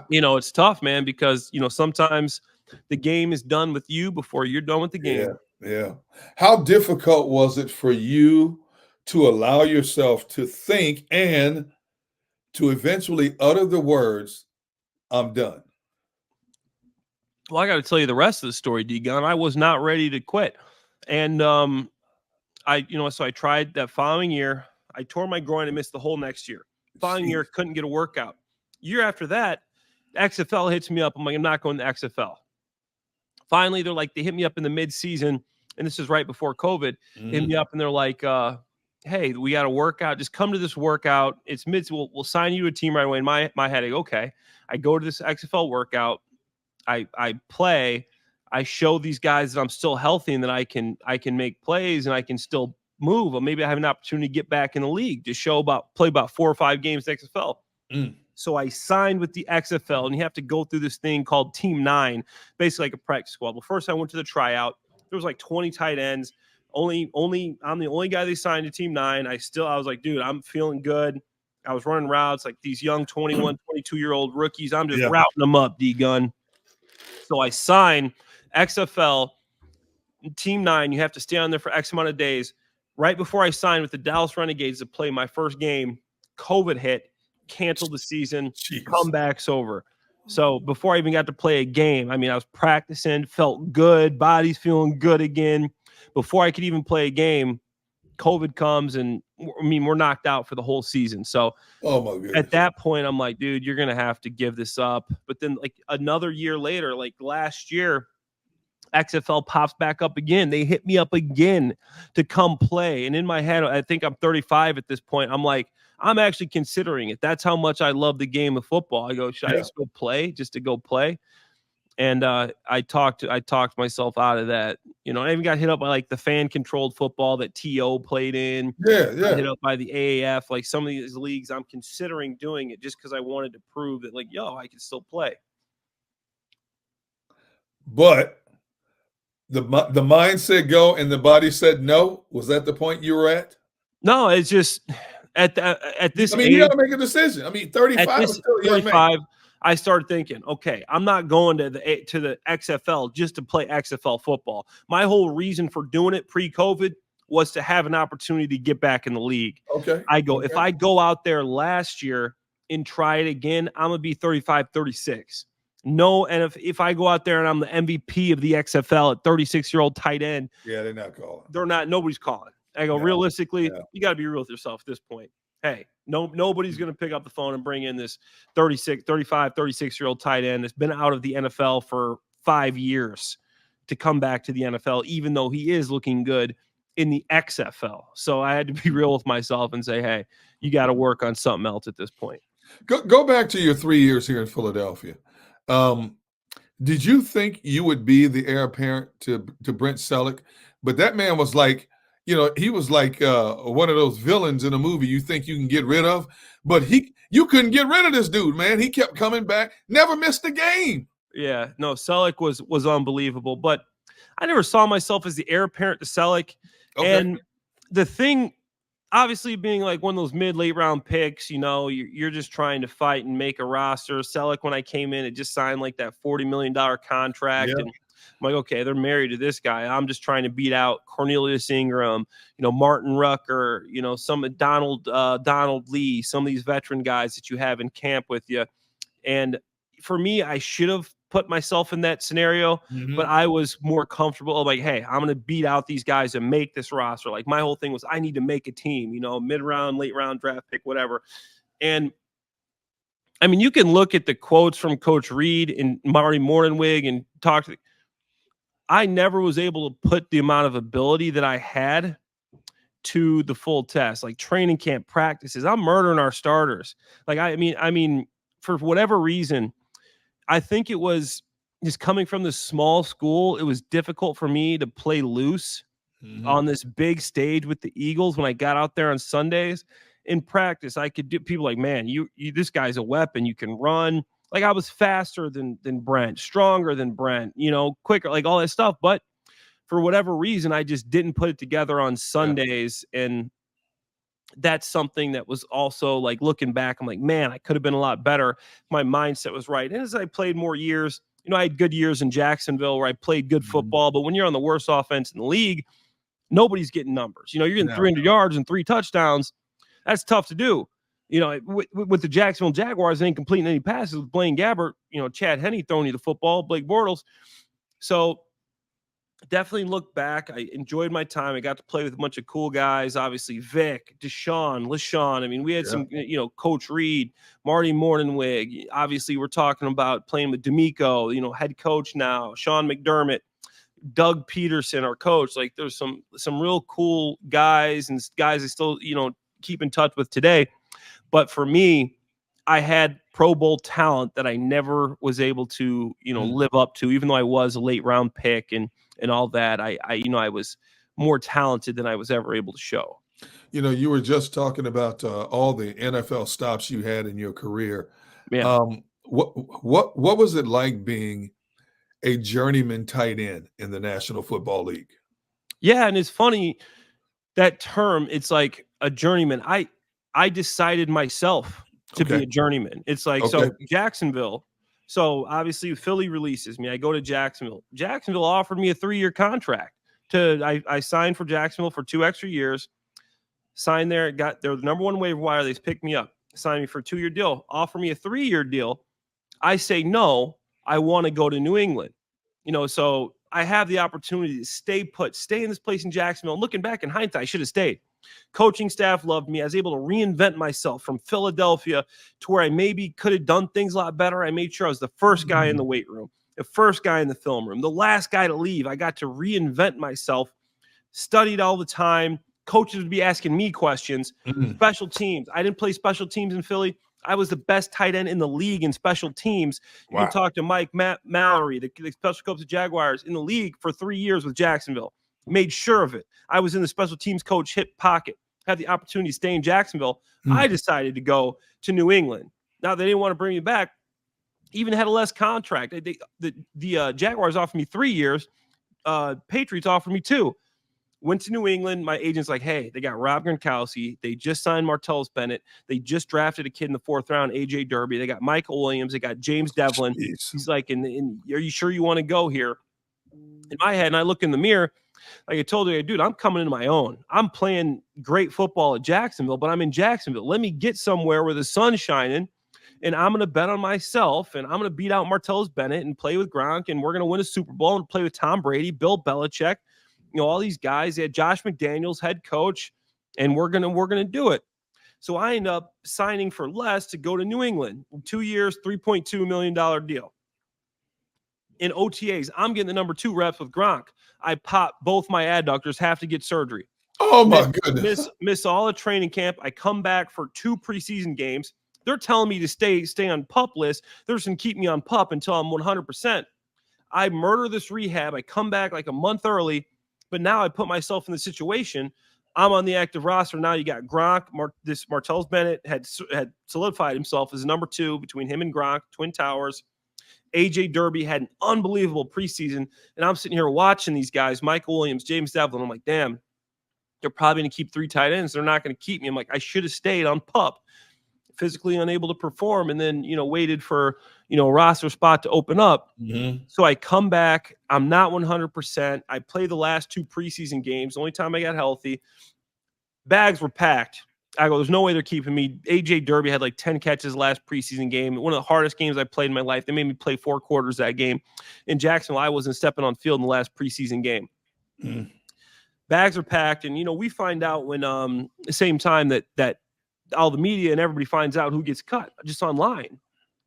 it's tough, man, because sometimes the game is done with you before you're done with the game. Yeah. How difficult was it for you to allow yourself to think and to eventually utter the words, I'm done? Well, I got to tell you the rest of the story, D-Gun. I was not ready to quit. And so I tried that following year. I tore my groin and missed the whole next year. Following year, couldn't get a workout. Year after that, the XFL hits me up. I'm like, I'm not going to XFL. Finally, they hit me up in the mid-season, and this is right before COVID. Hit me up, and they're like, hey, we got a workout. Just come to this workout. It's we'll sign you to a team right away. In my head, I go, okay. I go to this XFL workout. I play. I show these guys that I'm still healthy and that I can make plays and I can still move. Or maybe I have an opportunity to get back in the league to play about 4 or 5 games in XFL. So I signed with the XFL, and you have to go through this thing called Team 9, basically like a practice squad. Well, first I went to the tryout. There was like 20 tight ends. I'm the only guy they signed to Team 9. I was like, dude, I'm feeling good. I was running routes like these young 21, 22-year-old rookies. I'm just routing them up, D-Gun. So I signed XFL, Team 9. You have to stay on there for X amount of days. Right before I signed with the Dallas Renegades to play my first game, COVID hit, canceled the season, comeback's over. So before I even got to play a game, I was practicing, felt good, body's feeling good again. Before I could even play a game, COVID comes, and we're knocked out for the whole season. So at that point, I'm like, dude, you're going to have to give this up. But then like another year later, like last year, XFL pops back up again. They hit me up again to come play. And in my head, I think I'm 35 at this point. I'm like, I'm actually considering it. That's how much I love the game of football. I go, should I just go play, just to go play? And I talked myself out of that. I even got hit up by like the fan-controlled football that TO played in. Got hit up by the AAF. Like some of these leagues, I'm considering doing it just because I wanted to prove that, like, I can still play. But the mind said go and the body said no. Was that the point you were at? No, it's just at this age, you got to make a decision. 35 is still a young man. I started thinking, okay, I'm not going to the XFL just to play XFL football. My whole reason for doing it pre-COVID was to have an opportunity to get back in the league. Okay. If I go out there last year and try it again, I'm going to be 35, 36. No, and if I go out there and I'm the MVP of the XFL at 36-year-old tight end. Yeah, they're not calling. Nobody's calling. I go, realistically, you got to be real with yourself at this point. Hey, nobody's going to pick up the phone and bring in this 35, 36-year-old tight end that's been out of the NFL for 5 years to come back to the NFL, even though he is looking good in the XFL. So I had to be real with myself and say, hey, you got to work on something else at this point. Go back to your 3 years here in Philadelphia. Did you think you would be the heir apparent to Brent Selleck? But that man was like, he was like one of those villains in a movie you think you can get rid of. But you couldn't get rid of this dude, man. He kept coming back, never missed a game. Yeah, no, Selleck was unbelievable. But I never saw myself as the heir apparent to Selleck. Okay. And the thing, obviously being like one of those late round picks, you're just trying to fight and make a roster. Selleck, when I came in, it just signed like that $40 million contract. Yeah. And I'm like, okay, they're married to this guy. I'm just trying to beat out Cornelius Ingram, Martin Rucker, some Donald Lee, some of these veteran guys that you have in camp with you. And for me, I should have put myself in that scenario, but I was more comfortable. Like, hey, I'm going to beat out these guys and make this roster. Like, my whole thing was I need to make a team, mid-round, late-round draft pick, whatever. And, I mean, you can look at the quotes from Coach Reed and Marty Mornhinweg and talk to I never was able to put the amount of ability that I had to the full test, like training camp practices. I'm murdering our starters. Like, I mean, for whatever reason, I think it was just coming from this small school. It was difficult for me to play loose on this big stage with the Eagles. When I got out there on Sundays in practice, I could do people like, man, you this guy's a weapon. You can run. Like, I was faster than Brent, stronger than Brent, quicker, like all that stuff. But for whatever reason, I just didn't put it together on Sundays. Yeah. And that's something that was also like looking back, I'm like, man, I could have been a lot better. My mindset was right. And as I played more years, I had good years in Jacksonville where I played good football. But when you're on the worst offense in the league, nobody's getting numbers. You're getting 300 yards and 3 touchdowns. That's tough to do. With the Jacksonville Jaguars, they ain't completing any passes with Blaine Gabbert, Chad Henne throwing you the football, Blake Bortles. So definitely look back. I enjoyed my time. I got to play with a bunch of cool guys, obviously Vic, Deshaun, LaShawn. I mean, we had some, Coach Reed, Marty Mornhinweg. Obviously, we're talking about playing with D'Amico, head coach now, Sean McDermott, Doug Peterson, our coach. Like, there's some real cool guys and guys I still, keep in touch with today. But for me, I had Pro Bowl talent that I never was able to, live up to, even though I was a late round pick and all that. I was more talented than I was ever able to show. You were just talking about all the NFL stops you had in your career. Yeah. What was it like being a journeyman tight end in the National Football League? Yeah, and it's funny, that term, it's like a journeyman. I decided myself to be a journeyman. It's like, so Jacksonville. So obviously Philly releases me. I go to Jacksonville. Jacksonville offered me a 3-year contract. I signed for Jacksonville for 2 extra years. Signed there. Got their number one waiver wire. They picked me up. Signed me for a 2-year deal. Offer me a 3-year deal. I say no. I want to go to New England. So I have the opportunity to stay in this place in Jacksonville. Looking back in hindsight, I should have stayed. Coaching staff loved me. I was able to reinvent myself from Philadelphia to where I maybe could have done things a lot better. I made sure I was the first guy in the weight room, the first guy in the film room, the last guy to leave. I got to reinvent myself, studied all the time. Coaches would be asking me questions. Special teams. I didn't play special teams in Philly. I was the best tight end in the league in special teams. You can talk to Mike Mallory, the special coach of Jaguars, in the league for 3 years with Jacksonville. Made sure of it. I was in the special teams coach hip pocket. Had the opportunity to stay in Jacksonville. I decided to go to New England. Now, they didn't want to bring me back. Even had a less contract. The Jaguars offered me 3 years. Patriots offered me 2. Went to New England. My agent's like, hey, they got Rob Gronkowski. They just signed Martellus Bennett. They just drafted a kid in the 4th round, AJ Derby. They got Michael Williams. They got James Devlin. Jeez. He's like, are you sure you want to go here? In my head, and I look in the mirror, like I told you, dude, I'm coming into my own. I'm playing great football at Jacksonville, but I'm in Jacksonville. Let me get somewhere where the sun's shining, and I'm going to bet on myself, and I'm going to beat out Martellus Bennett and play with Gronk, and we're going to win a Super Bowl and play with Tom Brady, Bill Belichick, all these guys. They had Josh McDaniels, head coach, and we're gonna do it. So I end up signing for less to go to New England. 2 years, $3.2 million deal. in OTAs. I'm getting the number 2 reps with Gronk. I pop both my adductors, have to get surgery. Oh my goodness. Miss all the training camp. I come back for 2 preseason games. They're telling me to stay on PUP list. They're just going to keep me on PUP until I'm 100%. I murder this rehab. I come back like a month early, but now I put myself in the situation. I'm on the active roster. Now you got Gronk. This Martellus Bennett had solidified himself as number 2 between him and Gronk, Twin Towers. AJ Derby had an unbelievable preseason, and I'm sitting here watching these guys, Michael Williams, James Devlin. I'm like, damn, they're probably going to keep 3 tight ends. They're not going to keep me. I'm like, I should have stayed on PUP. Physically unable to perform, and then waited for a roster spot to open up. So I come back. I'm not 100%. I play the last 2 preseason games. The only time I got healthy. Bags were packed. I go, there's no way they're keeping me. AJ Derby had like 10 catches last preseason game. One of the hardest games I played in my life. They made me play 4 quarters that game. In Jacksonville, I wasn't stepping on field in the last preseason game. Bags are packed, and we find out when the same time that all the media and everybody finds out who gets cut just online.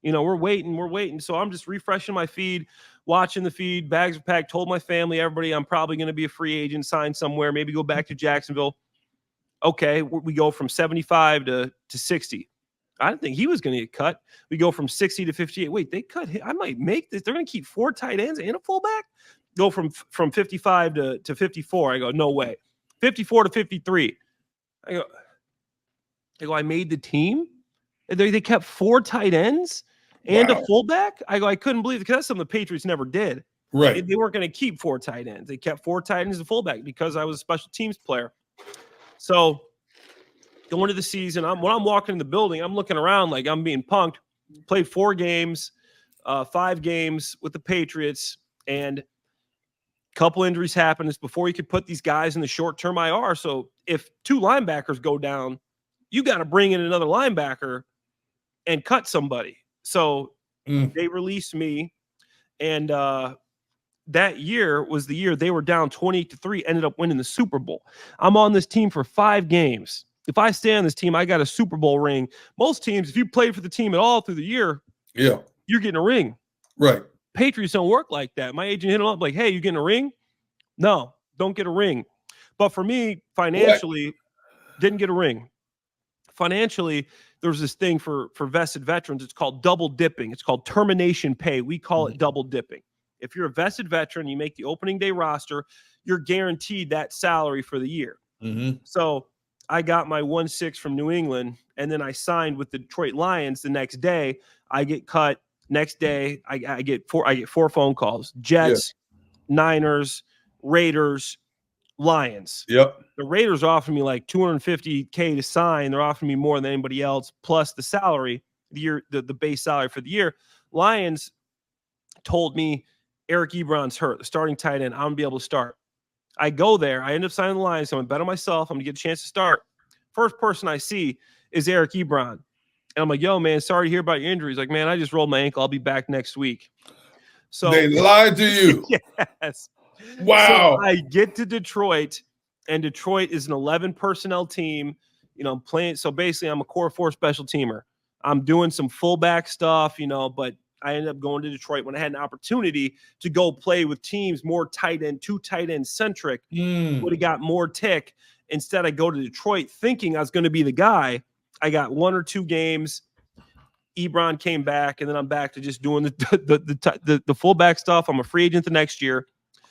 We're waiting. So I'm just refreshing my feed, watching the feed. Bags are packed. Told my family, everybody, I'm probably going to be a free agent, sign somewhere, maybe go back to Jacksonville. Okay, we go from 75 to 60. I didn't think he was going to get cut. We go from 60 to 58. Wait, they cut him. I might make this. They're going to keep 4 tight ends and a fullback? Go from 55 to 54. I go, no way. 54 to 53. I made the team. They kept 4 tight ends and a fullback. I couldn't believe it, because that's something the Patriots never did. Right. They weren't going to keep 4 tight ends. They kept 4 tight ends and a fullback because I was a special teams player. So going to the season, when I'm walking in the building, I'm looking around like I'm being punked. Played 4 games, 5 games with the Patriots, and a couple injuries happened. It's before you could put these guys in the short-term IR. So if 2 linebackers go down, you got to bring in another linebacker and cut somebody. So they released me, and that year was the year they were down 20-3, ended up winning the Super Bowl. I'm on this team for 5 games. If I stay on this team, I got a Super Bowl ring. Most teams, if you played for the team at all through the year, you're getting a ring. Right. Patriots don't work like that. My agent hit him up like, hey, you getting a ring? No, don't get a ring. But for me, financially, didn't get a ring. Financially, there's this thing for vested veterans. It's called double dipping. It's called termination pay. We call it double dipping. If you're a vested veteran, you make the opening day roster, you're guaranteed that salary for the year. So I got my 1-6 from New England, and then I signed with the Detroit Lions the next day. I get cut. Next day, I get 4 phone calls. Jets, Niners, Raiders, Lions. Yep. The Raiders offered me like $250K to sign. They're offering me more than anybody else, plus the salary, the base salary for the year. Lions told me Eric Ebron's hurt, the starting tight end. I'm going to be able to start. I go there. I end up signing the Lions. So I'm going to bet on myself. I'm going to get a chance to start. First person I see is Eric Ebron. And I'm like, yo, man, sorry to hear about your injury. He's like, man, I just rolled my ankle. I'll be back next week. So they lied to you. Yes. Wow. So I get to Detroit, and Detroit is an 11 personnel team. I'm playing. So basically, I'm a core 4 special teamer. I'm doing some fullback stuff, but I ended up going to Detroit when I had an opportunity to go play with teams more tight end, 2 tight end centric. Would have got more tick. Instead, I go to Detroit thinking I was going to be the guy. I got 1 or 2 games. Ebron came back, and then I'm back to just doing the fullback stuff. I'm a free agent the next year.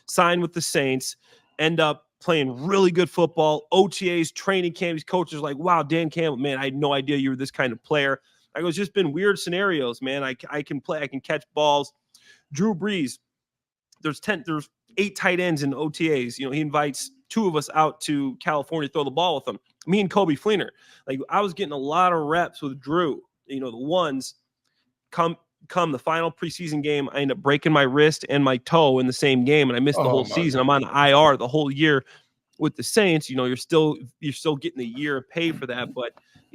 Signed with the Saints. End up playing really good football. OTAs, training camps. Coaches are like, wow, Dan Campbell, man, I had no idea you were this kind of player. I go, it's just been weird scenarios, man. I can play. I can catch balls. Drew Brees, there's 8 tight ends in OTAs. He invites 2 of us out to California to throw the ball with him. Me and Kobe Fleener. Like, I was getting a lot of reps with Drew. The ones come the final preseason game, I end up breaking my wrist and my toe in the same game, and I missed the whole season. I'm on IR the whole year with the Saints. You're still getting a year of pay for that, but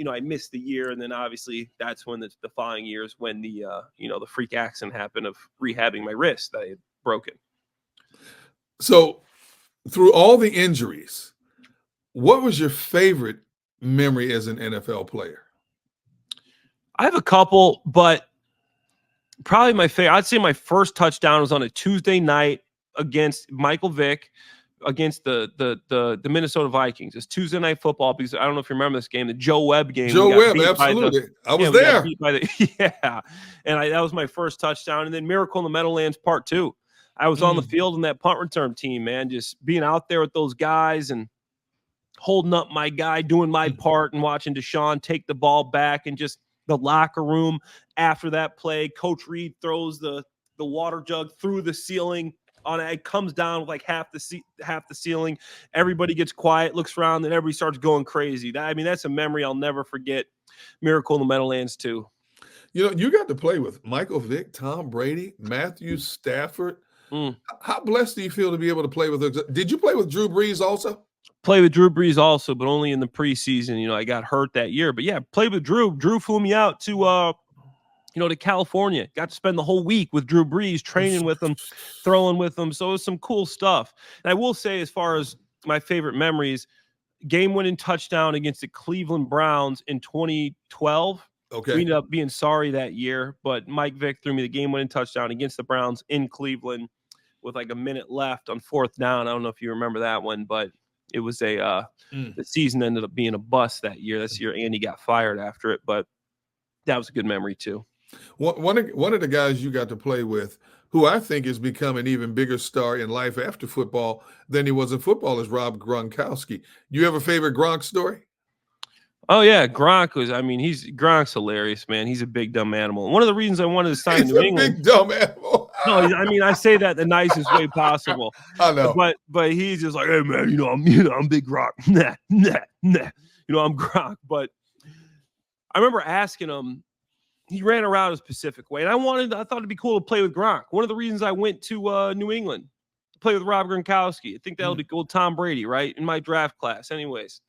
I missed the year, and then obviously that's when the following year is when the freak accident happened of rehabbing my wrist that I had broken. So through all the injuries, what was your favorite memory as an NFL player? I have a couple, but Probably my favorite. I'd say my first touchdown was on a Tuesday night against Michael Vick against the Minnesota Vikings. It's Tuesday Night Football because I don't know if you remember this game, the Joe Webb game. Joe Webb, absolutely. I was there. And that was my first touchdown. And then Miracle in the Meadowlands Part 2. I was on the field in that punt return team, man, just being out there with those guys and holding up my guy, doing my part and watching Deshaun take the ball back and just the locker room after that play. Coach Reed throws the water jug through the ceiling. It comes down with like half the ceiling. Everybody gets quiet, looks around, and everybody starts going crazy. That's a memory I'll never forget. Miracle in the Meadowlands too. You know, you got to play with Michael Vick, Tom Brady, Matthew Stafford. How blessed do you feel to be able to play with them? Did you play with Drew Brees also? Play with Drew Brees also, but only in the preseason. You know, I got hurt that year. But yeah, played with Drew. Drew flew me out to to California. Got to spend the whole week with Drew Brees, training with him, throwing with him. So it was some cool stuff. And I will say, as far as my favorite memories, game-winning touchdown against the Cleveland Browns in 2012. Okay. We ended up being sorry that year, but Mike Vick threw me the game-winning touchdown against the Browns in Cleveland with like a minute left on 4th down. I don't know if you remember that one, but it was the season ended up being a bust that year. This year, Andy got fired after it, but that was a good memory too. One of the guys you got to play with, who I think has become an even bigger star in life after football than he was in football, is Rob Gronkowski. You have a favorite Gronk story? Oh yeah, Gronk's hilarious, man. He's a big dumb animal. One of the reasons I wanted to sign in New England. Big dumb animal. No, I say that the nicest way possible. I know, but he's just like, hey man, I'm Big Gronk. I'm Gronk. But I remember asking him. He ran around a specific way, and I thought it'd be cool to play with Gronk. One of the reasons I went to New England to play with Rob Gronkowski. I think that'll be cool. Tom Brady, right, in my draft class, anyways.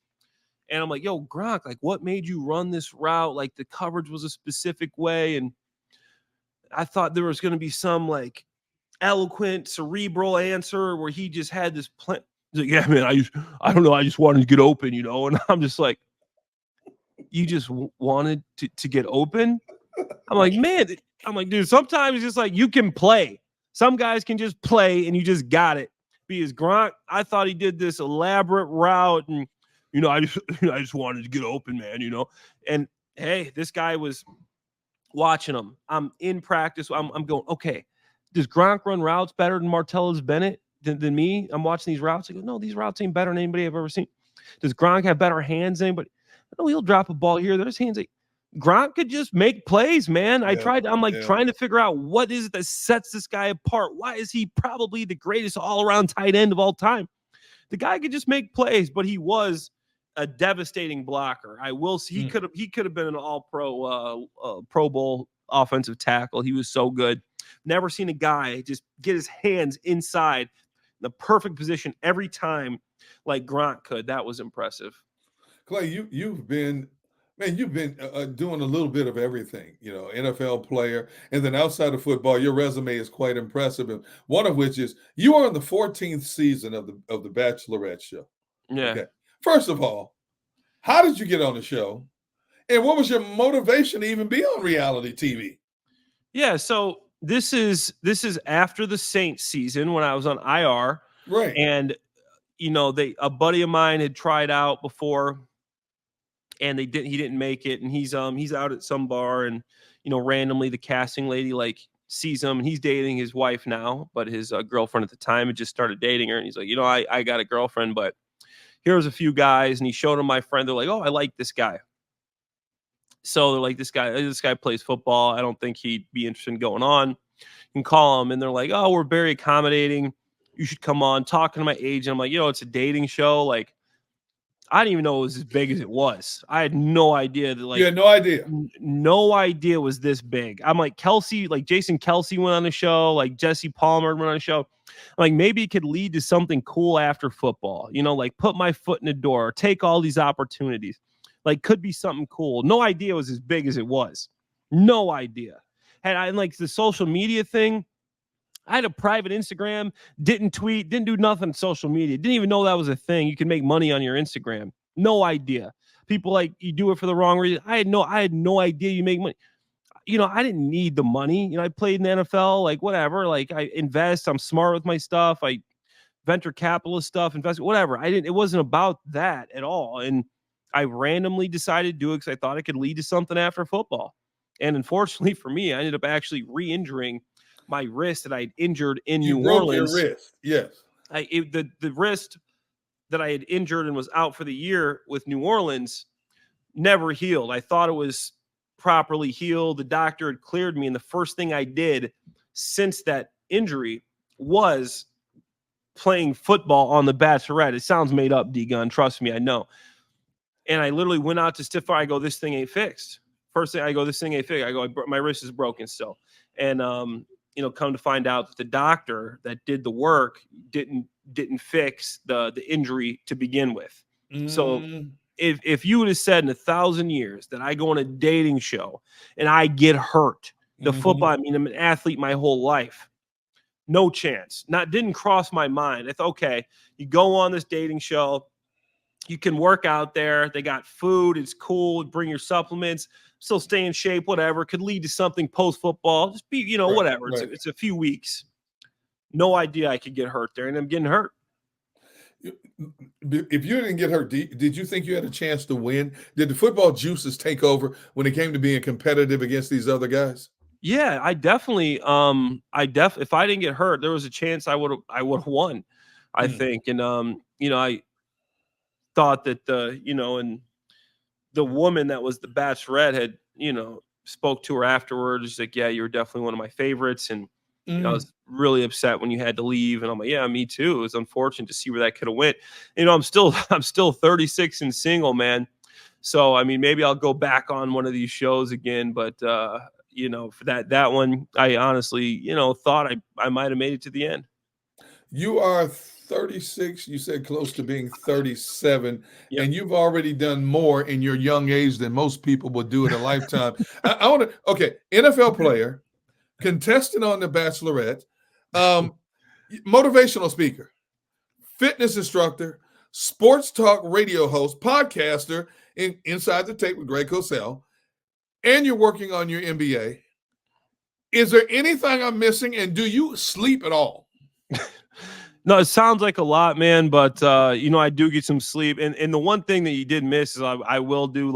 And I'm like, yo, Gronk, like, what made you run this route? Like, the coverage was a specific way, and I thought there was going to be some like eloquent, cerebral answer where he just had this plan. He's like, yeah, man, I don't know, I just wanted to get open, and I'm just like, you just wanted to get open? I'm like, man, dude, sometimes it's just like you can play. Some guys can just play and you just got it. Because Gronk, I thought he did this elaborate route and, I just wanted to get open, man, And hey, this guy was watching him. I'm in practice. I'm going, okay, does Gronk run routes better than Martellus Bennett than me? I'm watching these routes. I go, no, these routes ain't better than anybody I've ever seen. Does Gronk have better hands than anybody? No, he'll drop a ball here. There's hands. Gronk could just make plays, man. I'm trying to figure out what is it that sets this guy apart. Why is he probably the greatest all-around tight end of all time? The guy could just make plays, but he was a devastating blocker. I will see he could have been an all-pro Pro Bowl offensive tackle. He was so good. Never seen a guy just get his hands inside the perfect position every time like Gronk could. That was impressive. Clay, you've been doing a little bit of everything, NFL player, and then outside of football, your resume is quite impressive. And one of which is you are in the 14th season of the Bachelorette show. Yeah. Okay. First of all, how did you get on the show, and what was your motivation to even be on reality TV? Yeah, so this is after the Saints season when I was on IR, right? And a buddy of mine had tried out before. And he didn't make it, and he's out at some bar, and randomly the casting lady like sees him, and he's dating his wife now, but his girlfriend at the time had just started dating her, and he's like, I got a girlfriend, but here's a few guys, and he showed them my friend. They're like, oh, I like this guy. So they're like, this guy plays football. I don't think he'd be interested in going on. You can call him, and they're like, oh, we're very accommodating. You should come on. Talking to my agent, I'm like, it's a dating show, like. I didn't even know it was as big as it was. I had no idea that you had no idea. No idea it was this big. I'm like Jason Kelsey went on the show, like Jesse Palmer went on the show. I'm like, maybe it could lead to something cool after football, like put my foot in the door, take all these opportunities. Like could be something cool. No idea it was as big as it was. No idea. And I like the social media thing. I had a private Instagram, didn't tweet, didn't do nothing on social media. Didn't even know that was a thing. You can make money on your Instagram. No idea. People like you do it for the wrong reason. I had no idea you make money. I didn't need the money. I played in the NFL, like whatever. Like I invest, I'm smart with my stuff. I venture capitalist stuff, invest, whatever. It wasn't about that at all. And I randomly decided to do it because I thought it could lead to something after football. And unfortunately for me, I ended up actually re-injuring my wrist that I'd injured in New Orleans. You broke your wrist, yes. The wrist that I had injured and was out for the year with New Orleans never healed. I thought it was properly healed. The doctor had cleared me, and the first thing I did since that injury was playing football on the Bachelorette. It sounds made up, D-Gun. Trust me, I know. And I literally went out to Stiff Fire. I go, this thing ain't fixed. First thing I go, this thing ain't fixed. I go, my wrist is broken still. And come to find out that the doctor that did the work didn't fix the injury to begin with. So if you would have said in 1,000 years that I go on a dating show and I get hurt, the football, I'm an athlete my whole life. No chance. Didn't cross my mind. I thought, okay, you go on this dating show, you can work out there. They got food. It's cool. Bring your supplements. Still stay in shape. Whatever. Could lead to something post football. Just be, whatever. Right. It's a few weeks. No idea I could get hurt there, and I'm getting hurt. If you didn't get hurt, did you think you had a chance to win? Did the football juices take over when it came to being competitive against these other guys? Yeah, I definitely. If I didn't get hurt, there was a chance I would have won. I think, and I thought that and the woman that was the Bachelorette had spoke to her afterwards. She's like, yeah, you were definitely one of my favorites, and I was really upset when you had to leave. And I'm like, yeah, me too. It was unfortunate to see where that could have went. I'm still 36 and single, man. So maybe I'll go back on one of these shows again, but for that one, I honestly thought I might have made it to the end. You are 36, you said close to being 37, yep. And you've already done more in your young age than most people would do in a lifetime. I want to, okay, NFL player, contestant on The Bachelorette, motivational speaker, fitness instructor, sports talk radio host, podcaster in Inside the Tape with Greg Cosell, and you're working on your MBA. Is there anything I'm missing, and do you sleep at all? No, it sounds like a lot, man, but I do get some sleep. And the one thing that you did miss is I will do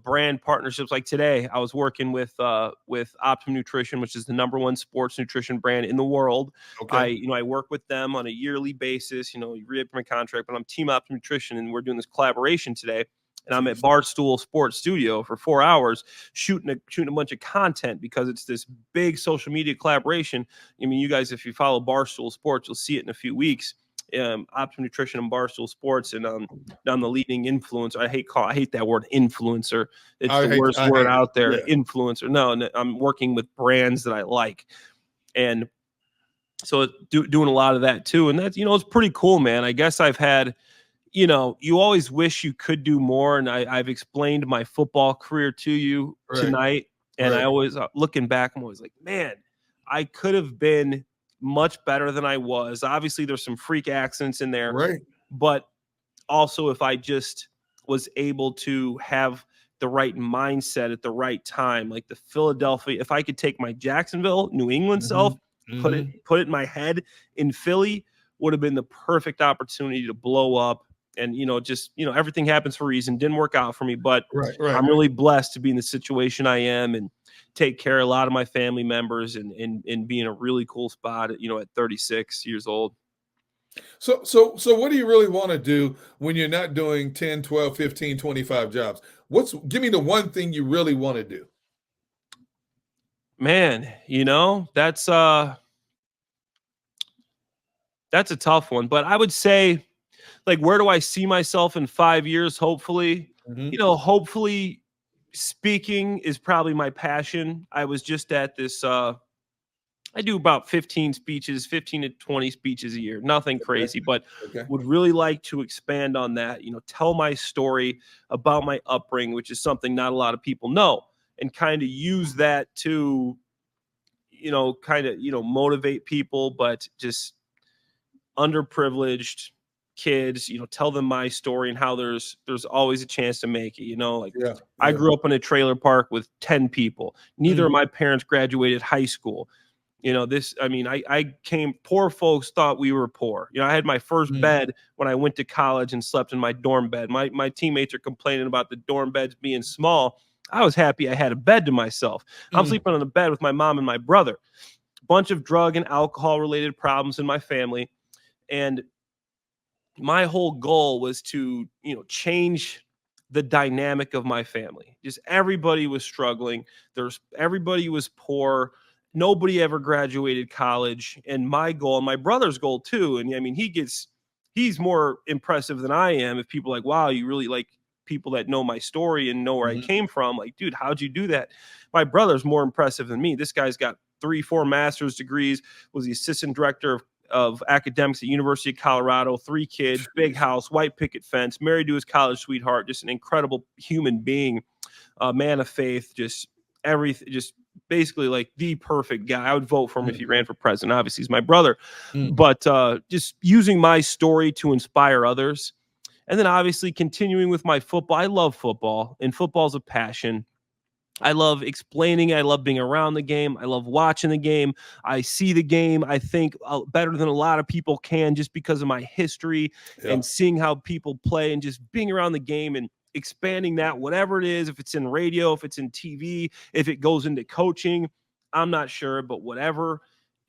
brand partnerships. Like today, I was working with Optimum Nutrition, which is the #1 sports nutrition brand in the world. Okay. I work with them on a yearly basis. You re-up my contract, but I'm Team Optimum Nutrition, and we're doing this collaboration today. And I'm at Barstool Sports Studio for 4 hours shooting a bunch of content because it's this big social media collaboration. You guys, if you follow Barstool Sports, you'll see it in a few weeks. Optimum Nutrition and Barstool Sports, and I'm the leading influencer. I hate that word, influencer. It's the worst word out there. Yeah. Influencer. No, I'm working with brands that I like, and so doing a lot of that too. And that's it's pretty cool, man. I guess I've had. You always wish you could do more. And I've explained my football career to you tonight. And I always, looking back, I'm always like, man, I could have been much better than I was. Obviously, there's some freak accidents in there. Right. But also, if I just was able to have the right mindset at the right time, like the Philadelphia, if I could take my Jacksonville, New England self, put it in my head in Philly, would have been the perfect opportunity to blow up. And, everything happens for a reason. Didn't work out for me, but I'm really blessed to be in the situation I am and take care of a lot of my family members and be in a really cool spot at 36 years old. So what do you really want to do when you're not doing 10, 12, 15, 25 jobs? Give me the one thing you really want to do. Man, that's a tough one, but I would say, like, where do I see myself in 5 years? Hopefully, hopefully speaking is probably my passion. I was just at this, I do about 15 to 20 speeches a year, nothing crazy, but would really like to expand on that, tell my story about my upbringing, which is something not a lot of people know, and kind of use that to, motivate people, but just underprivileged, kids, tell them my story and how there's always a chance to make it, like Yeah. I grew up in a trailer park with 10 people. Neither of my parents graduated high school. Poor folks thought we were poor. I had my first bed when I went to college and slept in my dorm bed. My teammates are complaining about the dorm beds being small. I was happy I had a bed to myself. I'm sleeping on a bed with my mom and my brother. Bunch of drug and alcohol related problems in my family. And my whole goal was to, change the dynamic of my family. Just everybody was struggling. Everybody was poor. Nobody ever graduated college. And my goal, and my brother's goal too. And I mean, he's more impressive than I am. If people are like, wow, you really like people that know my story and know where I came from. Like, dude, how'd you do that? My brother's more impressive than me. This guy's got 3-4 master's degrees, was the assistant director of academics at University of Colorado, 3 kids, big house, white picket fence, married to his college sweetheart, just an incredible human being, a man of faith, just everything, just basically like the perfect guy. I would vote for him if he ran for president. Obviously, he's my brother, but just using my story to inspire others. And then obviously continuing with my football. I love football, and football's a passion. I love explaining. I love being around the game. I love watching the game. I see the game, I think, better than a lot of people can, just because of my history and seeing how people play and just being around the game and expanding that, whatever it is, if it's in radio, if it's in TV, if it goes into coaching, I'm not sure, but whatever,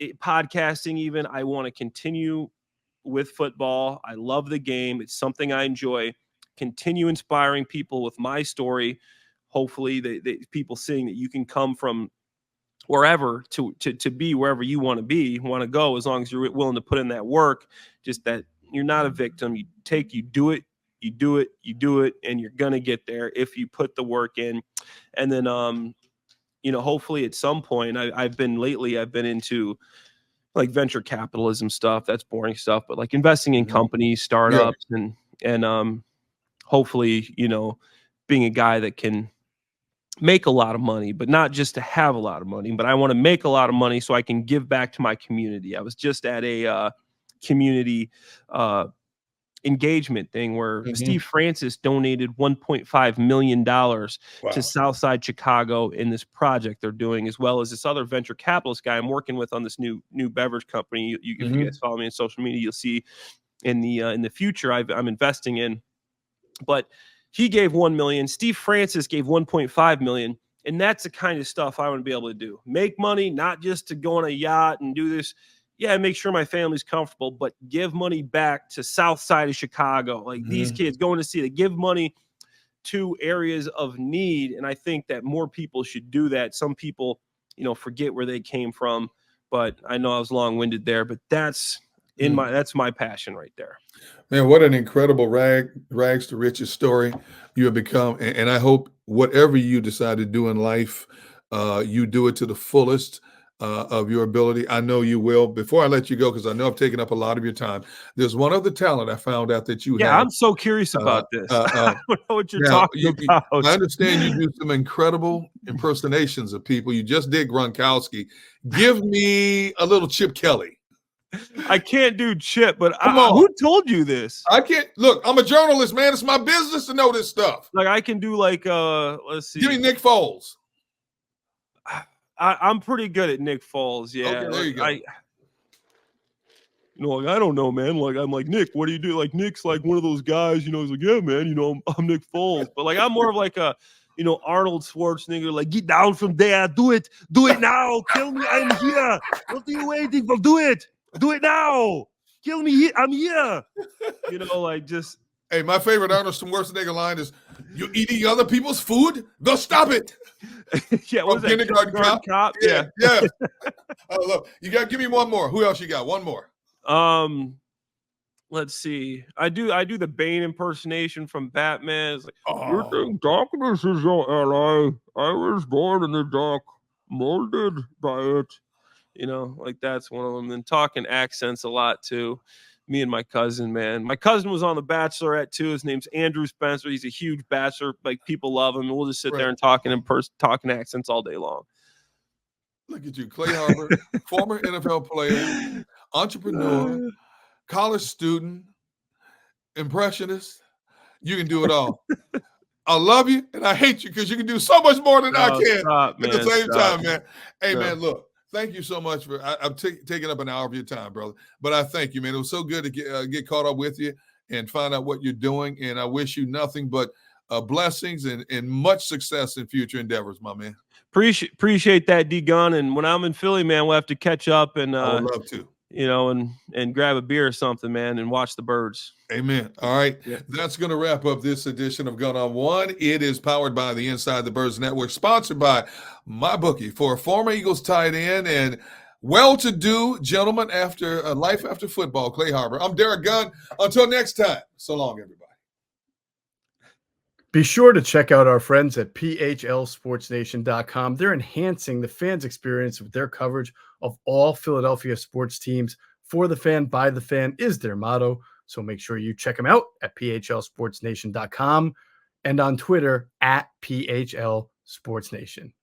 podcasting even, I want to continue with football. I love the game. It's something I enjoy. Continue inspiring people with my story. Hopefully, they people seeing that you can come from wherever to be wherever you want to go, as long as you're willing to put in that work. Just that you're not a victim. You do it, and you're gonna get there if you put the work in. And then, hopefully at some point, I've been into like venture capitalism stuff. That's boring stuff, but like investing in companies, startups, and hopefully, being a guy that can make a lot of money, but not just to have a lot of money, but I want to make a lot of money so I can give back to my community. I was just at a community engagement thing where Steve Francis donated $1.5 million to Southside Chicago in this project they're doing, as well as this other venture capitalist guy I'm working with on this new beverage company. If you guys follow me on social media, you'll see in the future I'm investing in. But he gave 1 million. Steve Francis gave 1.5 million. And that's the kind of stuff I want to be able to do. Make money, not just to go on a yacht and do this. Yeah, make sure my family's comfortable, but give money back to South Side of Chicago. Like these kids going to see it. Give money to areas of need. And I think that more people should do that. Some people, forget where they came from. But I know I was long-winded there, but that's my passion right there. Man, what an incredible rags to riches story you have become. And I hope whatever you decide to do in life, you do it to the fullest of your ability. I know you will. Before I let you go, because I know I've taken up a lot of your time, there's one other talent I found out that you have. Yeah, I'm so curious about this. I don't know what you're talking about. I understand you do some incredible impersonations of people. You just did Gronkowski. Give me a little Chip Kelly. I can't do Chip, but who told you this? I can't. Look, I'm a journalist, man. It's my business to know this stuff. Like I can do let's see. Give me Nick Foles. I'm pretty good at Nick Foles. Yeah. Okay, there you go. I don't know, man. Like I'm like, Nick, what do you do? Like Nick's like one of those guys, he's like, yeah, man, I'm Nick Foles. But like I'm more of like a Arnold Schwarzenegger, like get down from there, do it now, kill me, I'm here. What are you waiting for? Do it now. Kill me here. I'm here. Like just. Hey, my favorite Arnold Schwarzenegger line is, "You eating other people's food? Go stop it." Yeah, what was that? Kindergarten Cop? Yeah. I love. You got. Give me one more. Who else you got? One more. Let's see. I do the Bane impersonation from Batman. It's like, you think darkness is your ally? I was born in the dark, molded by it. Like that's one of them. Then talking accents a lot too. Me and my cousin, man. My cousin was on The Bachelorette too. His name's Andrew Spencer. He's a huge bachelor. Like people love him. And we'll just sit there and talking accents all day long. Look at you, Clay Harbor, former NFL player, entrepreneur, college student. impressionist. You can do it all. I love you and I hate you because you can do so much more than I can stop, at the same time, man. Hey, No. man, look, thank you so much for I'm taking up an hour of your time, brother. But I thank you, man. It was so good to get caught up with you and find out what you're doing. And I wish you nothing but blessings and much success in future endeavors, my man. Appreciate that, D Gunn. And when I'm in Philly, man, we'll have to catch up and I would love to. You know, and grab a beer or something, man, and watch the birds. Amen. All right. Yeah. That's going to wrap up this edition of Gun on One. It is powered by the Inside the Birds Network, sponsored by MyBookie, for a former Eagles tight end and well-to-do gentleman after life after football, Clay Harbor. I'm Derrick Gunn. Until next time, so long, everybody. Be sure to check out our friends at PHLSportsNation.com. They're enhancing the fans' experience with their coverage of all Philadelphia sports teams. For the fan, by the fan is their motto. So make sure you check them out at PHLSportsNation.com and on Twitter at PHLSportsNation.